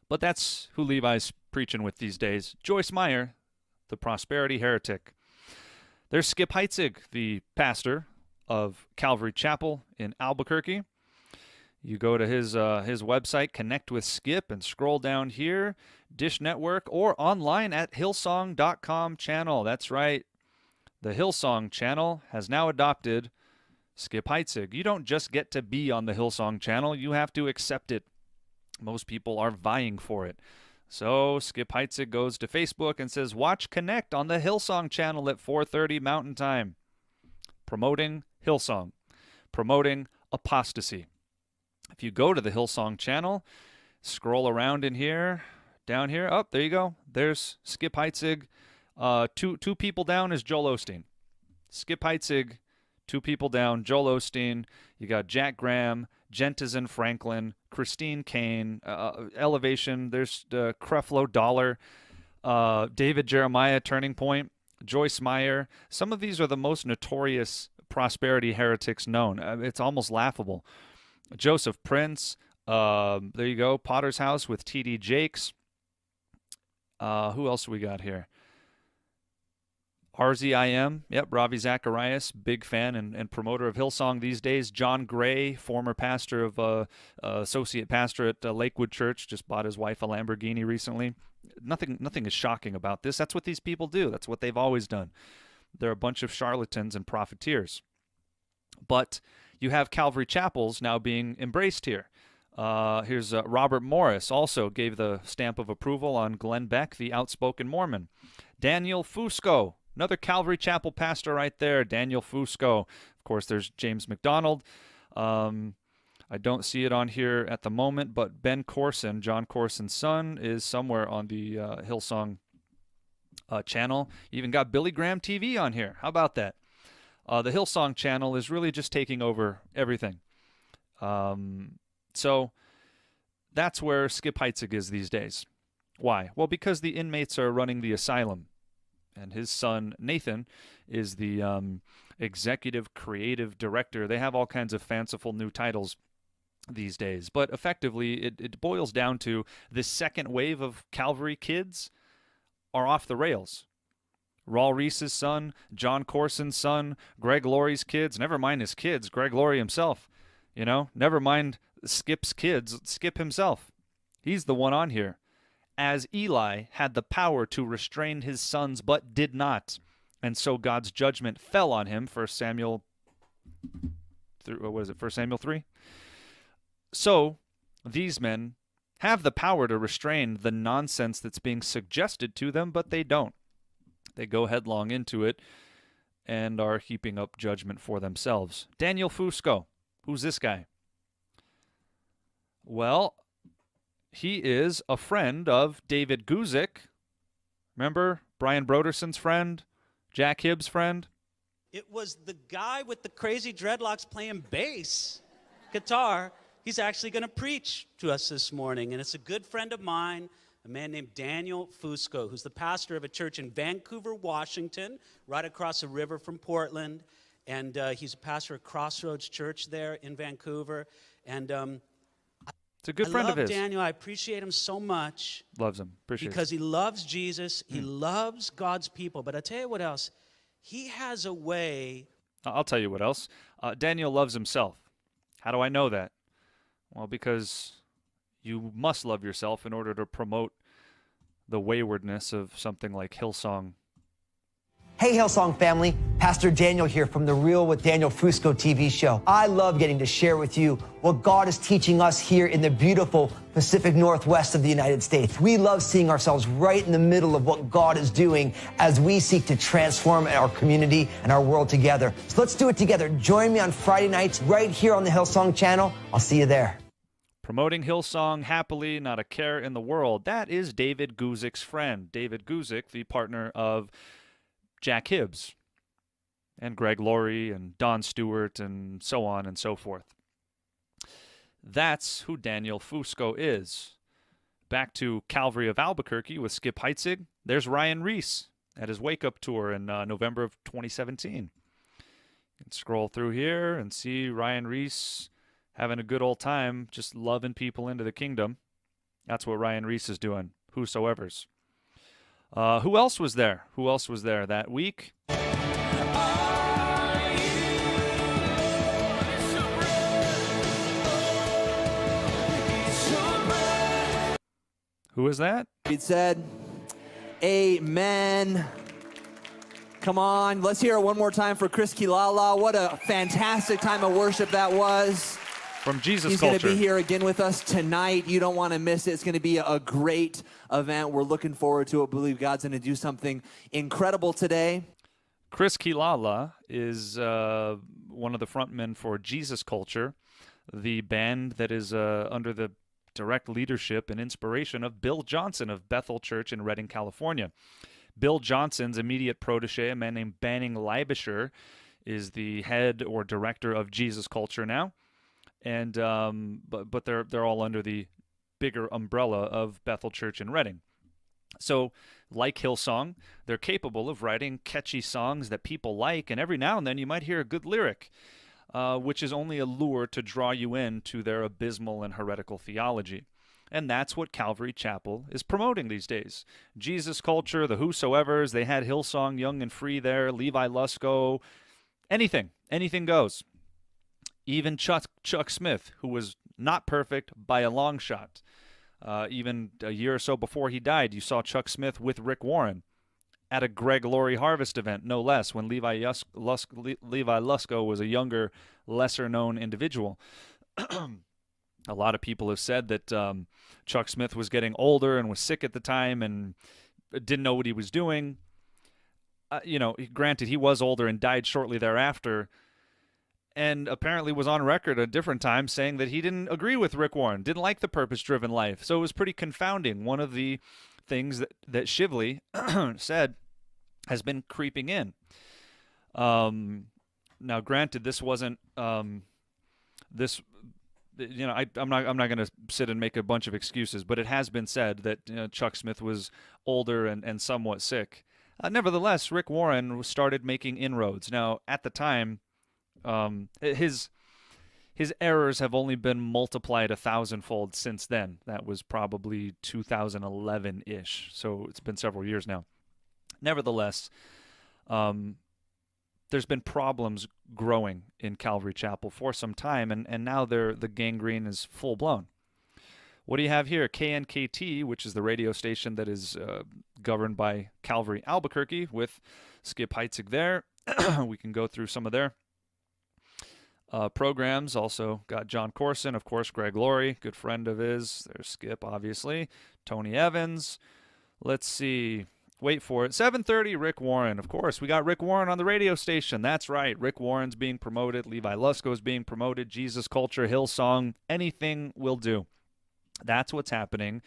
But that's who Levi's preaching with these days. Joyce Meyer, the prosperity heretic. There's Skip Heitzig, the pastor of Calvary Chapel in Albuquerque. You go to his website, Connect with Skip, and scroll down here, Dish Network, or online at Hillsong.com channel. That's right. The Hillsong channel has now adopted Skip Heitzig. You don't just get to be on the Hillsong channel, you have to accept it. Most people are vying for it. So Skip Heitzig goes to Facebook and says, watch Connect on the Hillsong channel at 4:30 Mountain Time. Promoting Hillsong. Promoting apostasy. If you go to the Hillsong channel, scroll around in here, down here, oh, there you go. There's Skip Heitzig. Two people down is Joel Osteen. Skip Heitzig, two people down, Joel Osteen. You got Jack Graham, Jentizen Franklin, Christine Kane, Elevation. There's Creflo Dollar, David Jeremiah, Turning Point, Joyce Meyer. Some of these are the most notorious prosperity heretics known. It's almost laughable. Joseph Prince. There you go. Potter's House with T.D. Jakes. Who else we got here? RZIM, yep, Ravi Zacharias, big fan and promoter of Hillsong these days. John Gray, former pastor of associate pastor at Lakewood Church, just bought his wife a Lamborghini recently. Nothing is shocking about this. That's what these people do. That's what they've always done. They're a bunch of charlatans and profiteers. But you have Calvary Chapels now being embraced here. Here's Robert Morris, also gave the stamp of approval on Glenn Beck, the outspoken Mormon. Daniel Fusco, another Calvary Chapel pastor right there, Daniel Fusco. Of course, there's James McDonald. I don't see it on here at the moment, but Ben Corson, John Corson's son, is somewhere on the Hillsong channel. You even got Billy Graham TV on here. How about that? The Hillsong channel is really just taking over everything. So that's where Skip Heitzig is these days. Why? Well, because the inmates are running the asylum. And his son, Nathan, is the executive creative director. They have all kinds of fanciful new titles these days. But effectively, it boils down to this second wave of Calvary kids are off the rails. Raul Reese's son, John Corson's son, Greg Laurie's kids. Never mind his kids, Greg Laurie himself. You know, never mind Skip's kids, Skip himself. He's the one on here. As Eli had the power to restrain his sons, but did not. And so God's judgment fell on him, 1 Samuel 3? So these men have the power to restrain the nonsense that's being suggested to them, but they don't. They go headlong into it and are heaping up judgment for themselves. Daniel Fusco. Who's this guy? Well, he is a friend of David Guzik. Remember Brian Brodersen's friend? Jack Hibbs' friend? It was the guy with the crazy dreadlocks playing bass guitar. He's actually going to preach to us this morning, and it's a good friend of mine, a man named Daniel Fusco, who's the pastor of a church in Vancouver, Washington, right across the river from Portland, and he's a pastor of Crossroads Church there in Vancouver, and it's a good friend of his. I love Daniel. I appreciate him so much. Loves him. Appreciate because he loves Jesus. He loves God's people. But I tell you what else. He has a way. I'll tell you what else. Daniel loves himself. How do I know that? Well, because you must love yourself in order to promote the waywardness of something like Hillsong. Hey, Hillsong family. Pastor Daniel here from the Real with Daniel Fusco TV show. I love getting to share with you what God is teaching us here in the beautiful Pacific Northwest of the United States. We love seeing ourselves right in the middle of what God is doing as we seek to transform our community and our world together. So let's do it together. Join me on Friday nights right here on the Hillsong channel. I'll see you there. Promoting Hillsong happily, not a care in the world. That is David Guzik's friend. David Guzik, the partner of Jack Hibbs. and Greg Laurie and Don Stewart and so on and so forth. That's who Daniel Fusco is. Back to Calvary of Albuquerque with Skip Heitzig. There's Ryan Reese at his wake-up tour in November of 2017. You can scroll through here and see Ryan Reese having a good old time, just loving people into the kingdom. That's what Ryan Reese is doing, whosoever's. Who else was there? Who else was there that week? Who is that? It said, amen. Come on, let's hear it one more time for Chris Kilala. What a fantastic time of worship that was. From Jesus He's Culture. He's going to be here again with us tonight. You don't want to miss it. It's going to be a great event. We're looking forward to it. I believe God's going to do something incredible today. Chris Kilala is one of the frontmen for Jesus Culture, the band that is under the direct leadership and inspiration of Bill Johnson of Bethel Church in Redding, California. Bill Johnson's immediate protege, a man named Banning Leibischer, is the head or director of Jesus Culture now, and but they're all under the bigger umbrella of Bethel Church in Redding. So, like Hillsong, they're capable of writing catchy songs that people like, and every now and then you might hear a good lyric, which is only a lure to draw you in to their abysmal and heretical theology. And that's what Calvary Chapel is promoting these days. Jesus Culture, the Whosoevers, they had Hillsong Young and Free there, Levi Lusko, anything goes. Even Chuck Smith, who was not perfect by a long shot. Even a year or so before he died, you saw Chuck Smith with Rick Warren at a Greg Laurie Harvest event, no less, when Levi Lusko was a younger, lesser-known individual. A lot of people have said that Chuck Smith was getting older and was sick at the time and didn't know what he was doing. Granted, he was older and died shortly thereafter, and apparently was on record at a different time saying that he didn't agree with Rick Warren, didn't like the purpose-driven life. So it was pretty confounding. One of the things that Shively said has been creeping in. Now, granted, this wasn't I'm not going to sit and make a bunch of excuses, but it has been said that Chuck Smith was older and somewhat sick. Nevertheless, Rick Warren started making inroads. Now, at the time, his errors have only been multiplied 1,000-fold since then. That was probably 2011-ish, so it's been several years now. Nevertheless, there's been problems growing in Calvary Chapel for some time, and now the gangrene is full-blown. What do you have here? KNKT, which is the radio station that is governed by Calvary Albuquerque, with Skip Heitzig there. We can go through some of their programs. Also got John Corson, of course, Greg Laurie, good friend of his. There's Skip, obviously. Tony Evans. Let's see. Wait for it. 7:30, Rick Warren. Of course, we got Rick Warren on the radio station. That's right. Rick Warren's being promoted. Levi Lusko's being promoted. Jesus Culture, Hillsong, anything will do. That's what's happening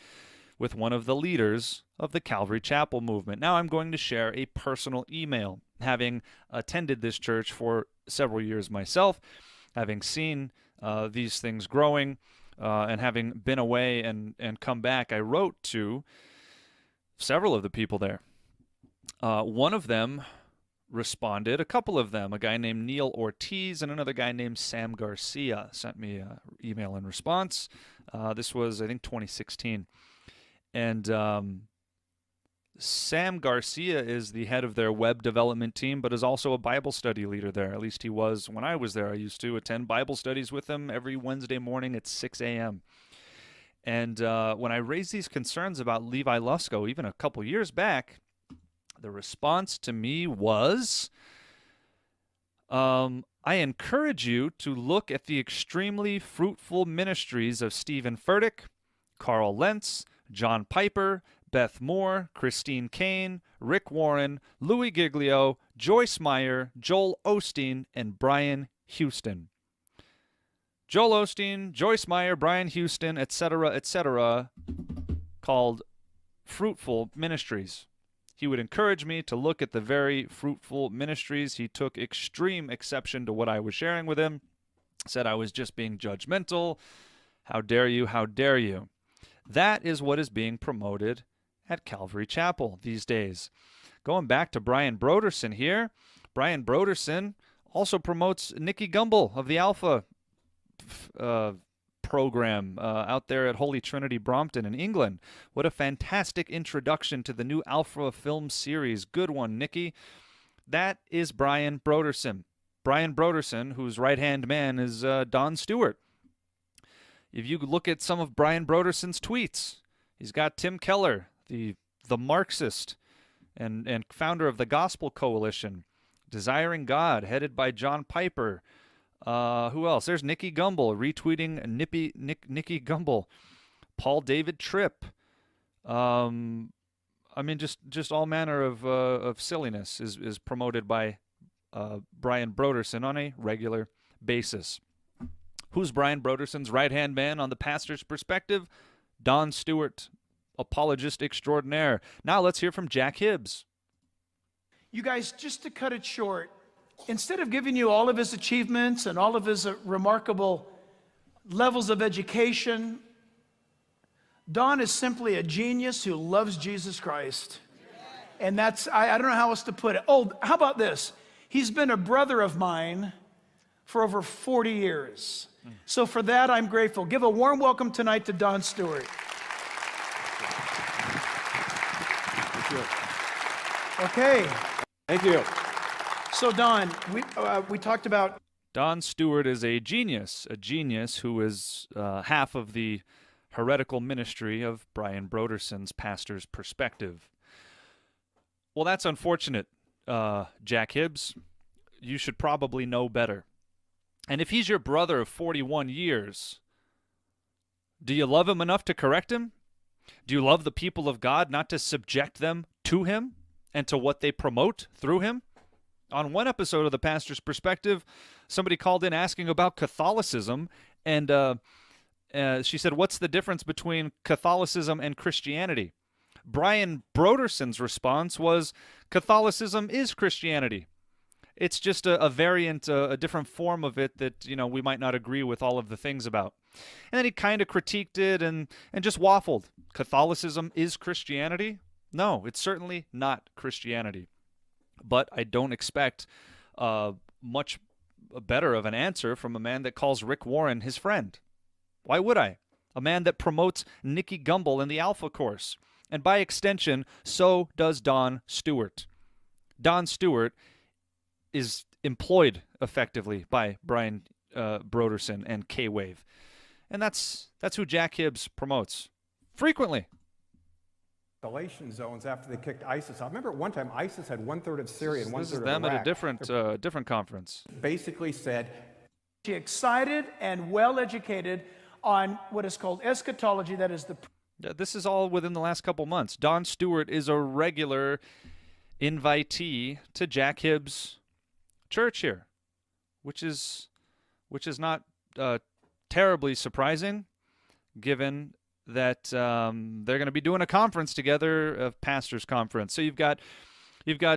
with one of the leaders of the Calvary Chapel movement. Now I'm going to share a personal email. Having attended this church for several years myself, having seen these things growing, and having been away and come back, I wrote to several of the people there. One of them responded, a couple of them, a guy named Neil Ortiz and another guy named Sam Garcia sent me an email in response. This was, I think, 2016. And Sam Garcia is the head of their web development team, but is also a Bible study leader there. At least he was when I was there. I used to attend Bible studies with him every Wednesday morning at 6 a.m. And when I raised these concerns about Levi Lusko, even a couple years back, the response to me was, I encourage you to look at the extremely fruitful ministries of Stephen Furtick, Carl Lentz, John Piper, Beth Moore, Christine Kane, Rick Warren, Louis Giglio, Joyce Meyer, Joel Osteen, and Brian Houston. Joel Osteen, Joyce Meyer, Brian Houston, etc., called Fruitful Ministries. He would encourage me to look at the very fruitful ministries. He took extreme exception to what I was sharing with him, said I was just being judgmental. How dare you? How dare you? That is what is being promoted at Calvary Chapel these days. Going back to Brian Brodersen here, Brian Brodersen also promotes Nicky Gumbel of the Alpha program out there at Holy Trinity Brompton in England. What a fantastic introduction to the new Alpha film series. Good one, Nicky. That is Brian Brodersen. Brian Brodersen, whose right-hand man is Don Stewart. If you look at some of Brian Brodersen's tweets, he's got Tim Keller, the Marxist and founder of the Gospel Coalition, Desiring God, headed by John Piper. Who else? There's Nicky Gumbel retweeting Nicky Gumbel. Paul David Tripp. I mean, just all manner of silliness is promoted by Brian Brodersen on a regular basis. Who's Brian Brodersen's right-hand man on the pastor's perspective? Don Stewart, apologist extraordinaire. Now let's hear from Jack Hibbs. You guys, just to cut it short, instead of giving you all of his achievements and all of his remarkable levels of education, Don is simply a genius who loves Jesus Christ. And that's, I don't know how else to put it. Oh, how about this? He's been a brother of mine for over 40 years. So for that, I'm grateful. Give a warm welcome tonight to Don Stewart. Thank you. Okay. Thank you. So Don, we talked about... Don Stewart is a genius who is half of the heretical ministry of Brian Brodersen's pastor's perspective. Well, that's unfortunate, Jack Hibbs. You should probably know better. And if he's your brother of 41 years, do you love him enough to correct him? Do you love the people of God not to subject them to him and to what they promote through him? On one episode of The Pastor's Perspective, somebody called in asking about Catholicism, and she said, what's the difference between Catholicism and Christianity? Brian Brodersen's response was, Catholicism is Christianity. It's just a variant, a different form of it that, you know, we might not agree with all of the things about. And then he kind of critiqued it and just waffled. Catholicism is Christianity? No, it's certainly not Christianity. But I don't expect much better of an answer from a man that calls Rick Warren his friend. Why would I? A man that promotes Nicky Gumbel in the Alpha course. And by extension, so does Don Stewart. Don Stewart is employed effectively by Brian Brodersen and K-Wave. And that's who Jack Hibbs promotes frequently. Galatian zones after they kicked ISIS out. Remember at one time ISIS had 1/3 of Syria and 1/3 of Iraq. This is them at a different conference. Basically said, excited and well-educated on what is called eschatology, that is the... This is all within the last couple months. Don Stewart is a regular invitee to Jack Hibbs' church here, which is not terribly surprising, given that they're going to be doing a conference together, a pastors' conference. So you've got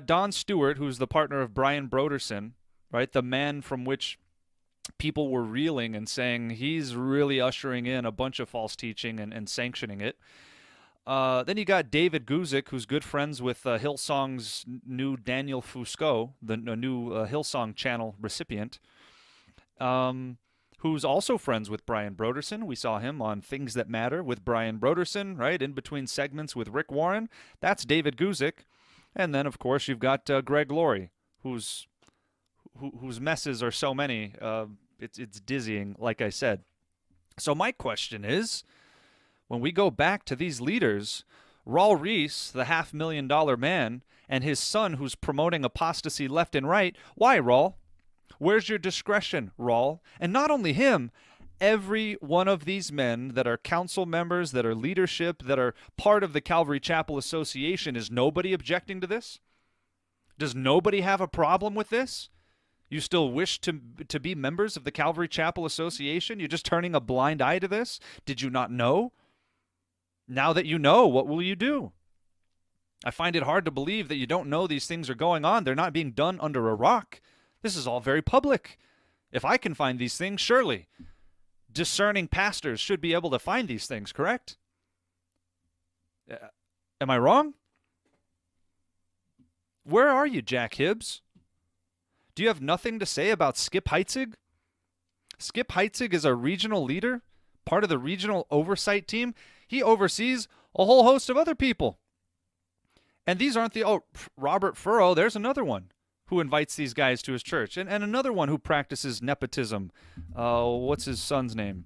Don Stewart, who's the partner of Brian Brodersen, right? The man from which people were reeling and saying he's really ushering in a bunch of false teaching and sanctioning it. Then you got David Guzik, who's good friends with Hillsong's new Daniel Fusco, the new Hillsong channel recipient, who's also friends with Brian Brodersen. We saw him on Things That Matter with Brian Brodersen, right, in between segments with Rick Warren. That's David Guzik. And then, of course, you've got Greg Laurie, whose messes are so many, it's dizzying, like I said. So my question is, when we go back to these leaders, Raul Reese, the $500,000 man, and his son who's promoting apostasy left and right, why, Raul? Where's your discretion, Raul? And not only him, every one of these men that are council members, that are leadership, that are part of the Calvary Chapel Association, is nobody objecting to this? Does nobody have a problem with this? You still wish to be members of the Calvary Chapel Association? You're just turning a blind eye to this? Did you not know? Now that you know, what will you do? I find it hard to believe that you don't know these things are going on. They're not being done under a rock. This is all very public. If I can find these things, surely discerning pastors should be able to find these things, correct? Am I wrong? Where are you, Jack Hibbs? Do you have nothing to say about Skip Heitzig? Skip Heitzig is a regional leader, part of the regional oversight team. He oversees a whole host of other people. And these aren't Robert Furrow, there's another one who invites these guys to his church. And another one who practices nepotism. What's his son's name?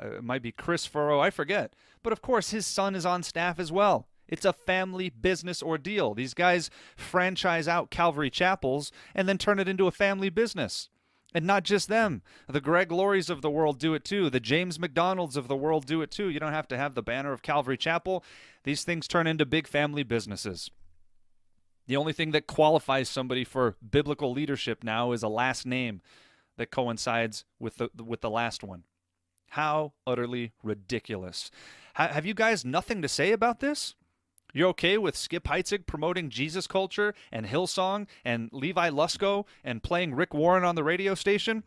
It might be Chris Furrow, I forget. But of course, his son is on staff as well. It's a family business ordeal. These guys franchise out Calvary chapels and then turn it into a family business. And not just them. The Greg Lauries of the world do it too. The James McDonalds of the world do it too. You don't have to have the banner of Calvary Chapel. These things turn into big family businesses. The only thing that qualifies somebody for biblical leadership now is a last name that coincides with the last one. How utterly ridiculous. Have you guys nothing to say about this? You're okay with Skip Heitzig promoting Jesus culture and Hillsong and Levi Lusko and playing Rick Warren on the radio station?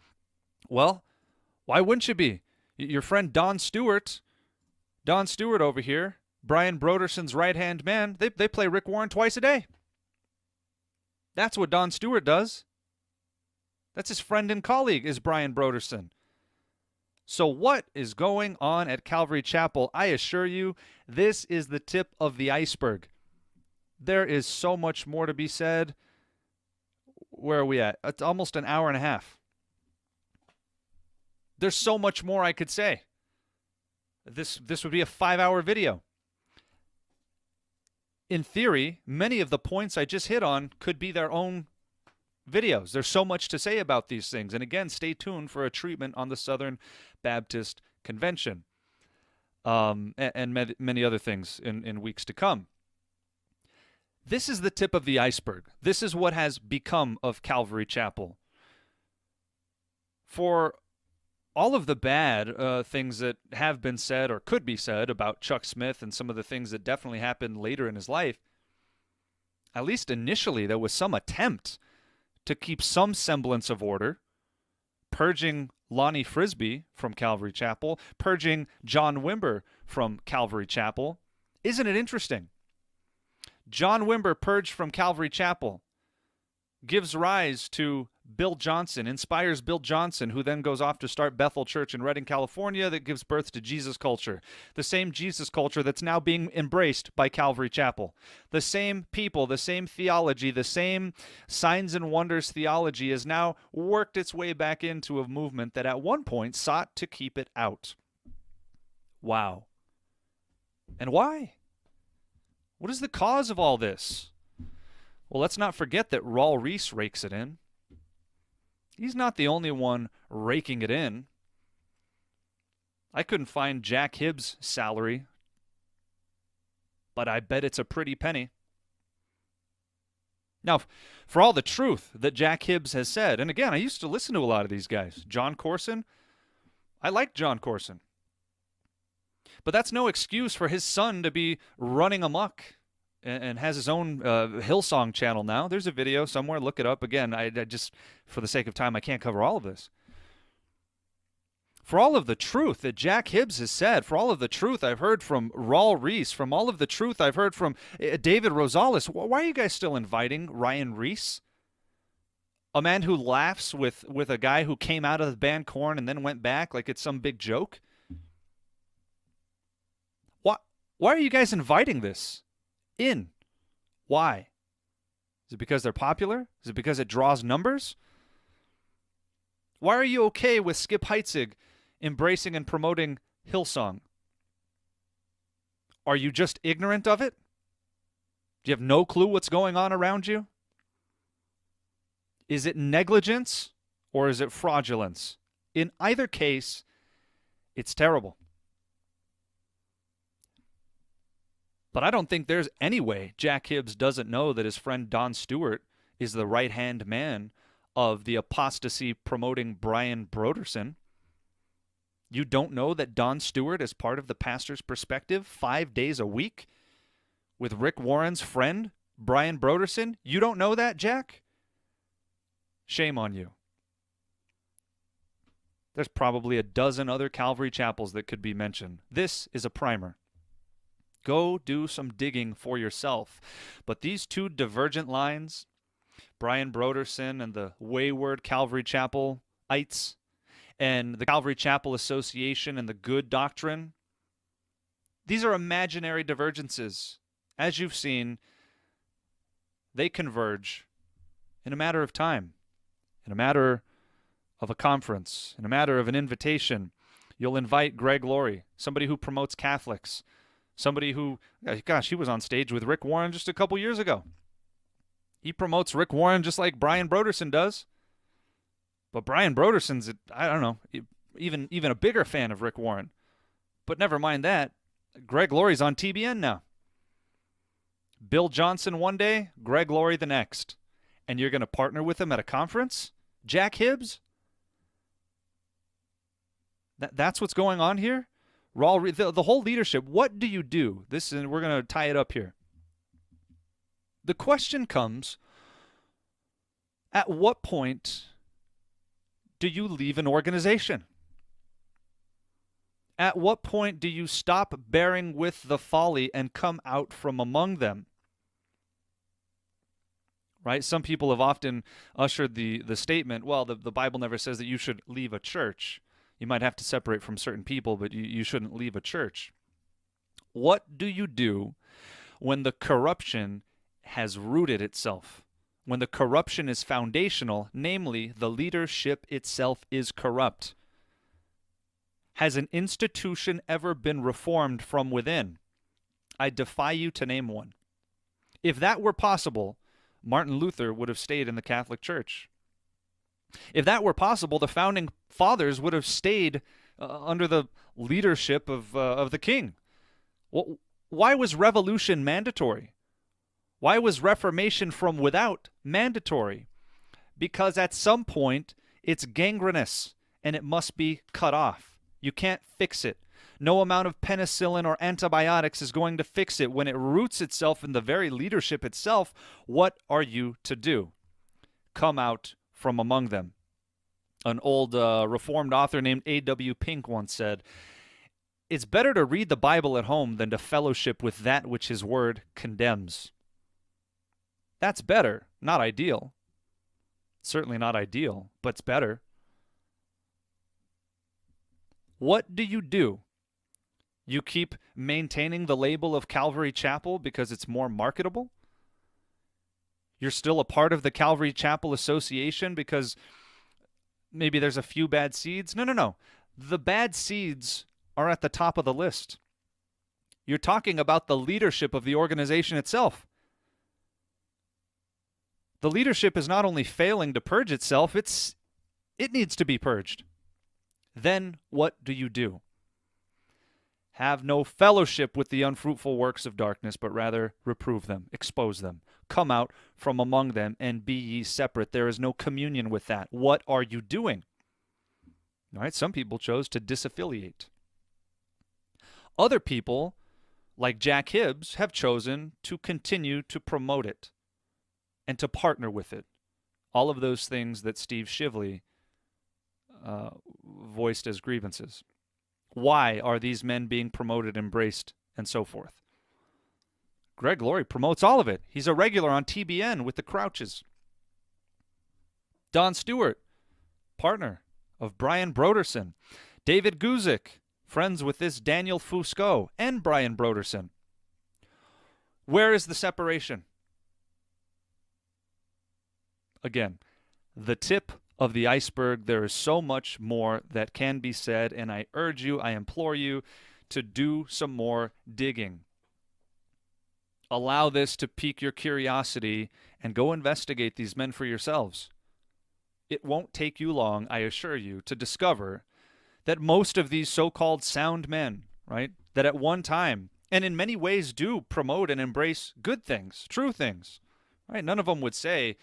Well, why wouldn't you be? Your friend Don Stewart over here, Brian Brodersen's right-hand man, they play Rick Warren twice a day. That's what Don Stewart does. That's his friend and colleague is Brian Brodersen. So what is going on at Calvary Chapel? I assure you, this is the tip of the iceberg. There is so much more to be said. Where are we at? It's almost an hour and a half. There's so much more I could say. This would be a 5-hour video. In theory, many of the points I just hit on could be their own videos. There's so much to say about these things. And again, stay tuned for a treatment on the Southern Baptist Convention and many other things in weeks to come. This is the tip of the iceberg. This is what has become of Calvary Chapel. For all of the bad things that have been said or could be said about Chuck Smith and some of the things that definitely happened later in his life, at least initially there was some attempt to keep some semblance of order, purging Lonnie Frisbee from Calvary Chapel, purging John Wimber from Calvary Chapel. Isn't it interesting? John Wimber purged from Calvary Chapel, gives rise to Bill Johnson, inspires Bill Johnson, who then goes off to start Bethel Church in Redding, California, that gives birth to Jesus culture. The same Jesus culture that's now being embraced by Calvary Chapel. The same people, the same theology, the same signs and wonders theology has now worked its way back into a movement that at one point sought to keep it out. Wow. And why? What is the cause of all this? Well, let's not forget that Raul Reese rakes it in. He's not the only one raking it in. I couldn't find Jack Hibbs' salary, but I bet it's a pretty penny. Now, for all the truth that Jack Hibbs has said, and again, I used to listen to a lot of these guys. John Corson, I like John Corson. But that's no excuse for his son to be running amok and has his own Hillsong channel now. There's a video somewhere. Look it up. Again, I just, for the sake of time, I can't cover all of this. For all of the truth that Jack Hibbs has said, for all of the truth I've heard from Raul Reese, from all of the truth I've heard from David Rosales, why are you guys still inviting Ryan Reese? A man who laughs with a guy who came out of the band Korn and then went back like it's some big joke? Why are you guys inviting this in? Why? Is it because they're popular? Is it because it draws numbers? Why are you okay with Skip Heitzig embracing and promoting Hillsong? Are you just ignorant of it? Do you have no clue what's going on around you? Is it negligence or is it fraudulence? In either case, it's terrible. But I don't think there's any way Jack Hibbs doesn't know that his friend Don Stewart is the right-hand man of the apostasy-promoting Brian Brodersen. You don't know that Don Stewart is part of the pastor's perspective 5 days a week with Rick Warren's friend, Brian Brodersen? You don't know that, Jack? Shame on you. There's probably a dozen other Calvary chapels that could be mentioned. This is a primer. Go do some digging for yourself. But these two divergent lines, Brian Brodersen and the wayward Calvary Chapel-ites, and the Calvary Chapel Association and the good doctrine, these are imaginary divergences. As you've seen, they converge in a matter of time, in a matter of a conference, in a matter of an invitation. You'll invite Greg Laurie, somebody who promotes Catholics, somebody who, gosh, he was on stage with Rick Warren just a couple years ago. He promotes Rick Warren just like Brian Brodersen does. But Brian Brodersen's, I don't know, even a bigger fan of Rick Warren. But never mind that. Greg Laurie's on TBN now. Bill Johnson one day, Greg Laurie the next. And you're going to partner with him at a conference? Jack Hibbs? That's what's going on here? The whole leadership, what do you do? And we're going to tie it up here. The question comes, at what point do you leave an organization? At what point do you stop bearing with the folly and come out from among them? Right? Some people have often ushered the statement, well, the Bible never says that you should leave a church. You might have to separate from certain people, but you shouldn't leave a church. What do you do when the corruption has rooted itself? When the corruption is foundational, namely, the leadership itself is corrupt? Has an institution ever been reformed from within? I defy you to name one. If that were possible, Martin Luther would have stayed in the Catholic Church. If that were possible, the founding fathers would have stayed under the leadership of the king. Well, why was revolution mandatory? Why was reformation from without mandatory? Because at some point, it's gangrenous, and it must be cut off. You can't fix it. No amount of penicillin or antibiotics is going to fix it. When it roots itself in the very leadership itself, what are you to do? Come out from among them. An old Reformed author named A.W. Pink once said, "It's better to read the Bible at home than to fellowship with that which his word condemns." That's better, not ideal. Certainly not ideal, but it's better. What do? You keep maintaining the label of Calvary Chapel because it's more marketable? You're still a part of the Calvary Chapel Association because maybe there's a few bad seeds? No. The bad seeds are at the top of the list. You're talking about the leadership of the organization itself. The leadership is not only failing to purge itself, it needs to be purged. Then what do? Have no fellowship with the unfruitful works of darkness, but rather reprove them, expose them. Come out from among them and be ye separate. There is no communion with that. What are you doing? All right, some people chose to disaffiliate. Other people, like Jack Hibbs, have chosen to continue to promote it and to partner with it. All of those things that Steve Shively voiced as grievances. Why are these men being promoted, embraced, and so forth? Greg Laurie promotes all of it. He's a regular on TBN with the Crouches. Don Stewart, partner of Brian Brodersen. David Guzik, friends with this Daniel Fusco and Brian Brodersen. Where is the separation? Again, the tip of the iceberg. There is so much more that can be said, and I urge you, I implore you to do some more digging. Allow this to pique your curiosity and go investigate these men for yourselves. It won't take you long, I assure you, to discover that most of these so-called sound men, right, that at one time, and in many ways do promote and embrace good things, true things, right? None of them would say,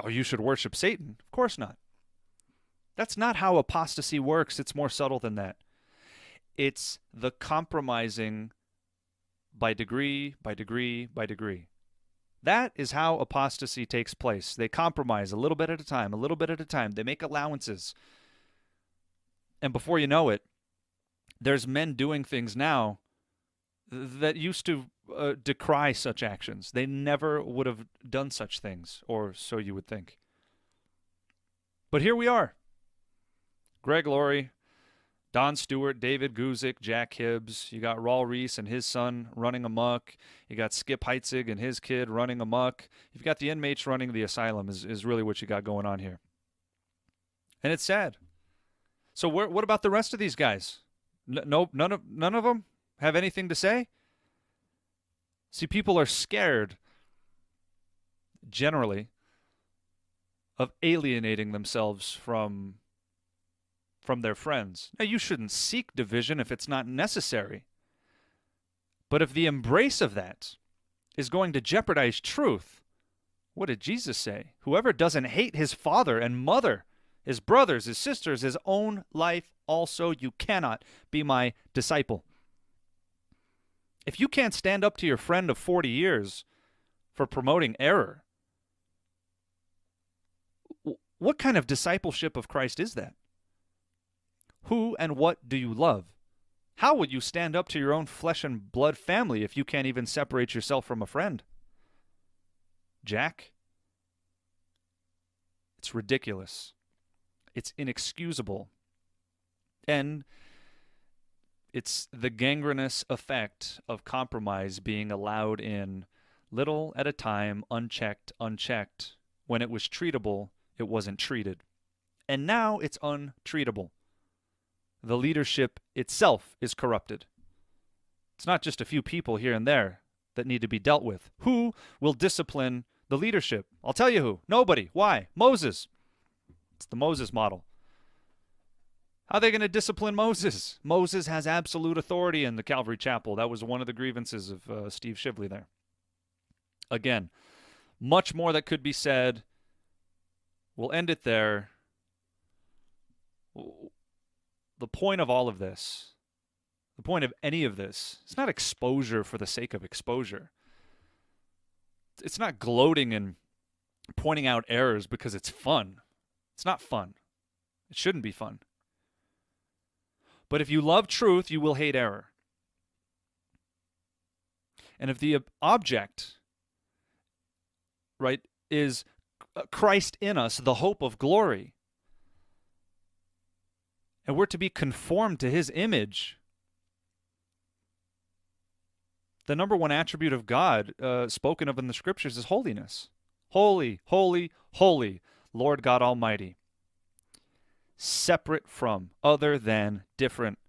oh, you should worship Satan. Of course not. That's not how apostasy works. It's more subtle than that. It's the compromising by degree, by degree, by degree. That is how apostasy takes place. They compromise a little bit at a time, a little bit at a time. They make allowances. And before you know it, there's men doing things now that used to decry such actions. They never would have done such things, or so you would think. But here we are. Greg Laurie, Don Stewart, David Guzik, Jack Hibbs. You got Raul Reese and his son running amok. You got Skip Heitzig and his kid running amok. You've got the inmates running the asylum is really what you got going on here. And it's sad. So what about the rest of these guys? None of them have anything to say? See, people are scared, generally, of alienating themselves from their friends. Now, you shouldn't seek division if it's not necessary. But if the embrace of that is going to jeopardize truth, what did Jesus say? Whoever doesn't hate his father and mother, his brothers, his sisters, his own life also, you cannot be my disciple. If you can't stand up to your friend of 40 years for promoting error, what kind of discipleship of Christ is that? Who and what do you love? How would you stand up to your own flesh and blood family if you can't even separate yourself from a friend? Jack? It's ridiculous. It's inexcusable. And it's the gangrenous effect of compromise being allowed in little at a time, unchecked. When it was treatable, it wasn't treated. And now it's untreatable. The leadership itself is corrupted. It's not just a few people here and there that need to be dealt with. Who will discipline the leadership? I'll tell you who. Nobody. Why? Moses. It's the Moses model. How are they going to discipline Moses? Moses has absolute authority in the Calvary Chapel. That was one of the grievances of Steve Shively there. Again, much more that could be said. We'll end it there. The point of all of this, the point of any of this, it's not exposure for the sake of exposure. It's not gloating and pointing out errors because it's fun. It's not fun. It shouldn't be fun. But if you love truth, you will hate error. And if the object, right, is Christ in us, the hope of glory, and we're to be conformed to his image, the number one attribute of God spoken of in the scriptures is holiness. Holy, holy, holy, Lord God Almighty. Separate from, other than, different.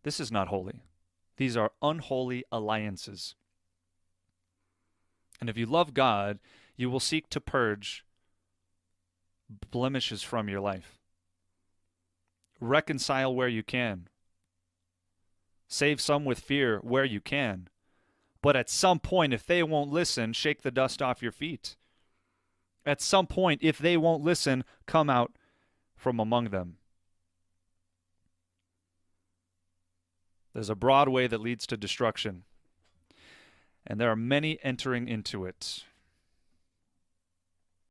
This is not holy. These are unholy alliances. And if you love God, you will seek to purge blemishes from your life. Reconcile where you can. Save some with fear where you can. But at some point, if they won't listen, shake the dust off your feet. At some point, if they won't listen, come out from among them. There's a broad way that leads to destruction, and there are many entering into it.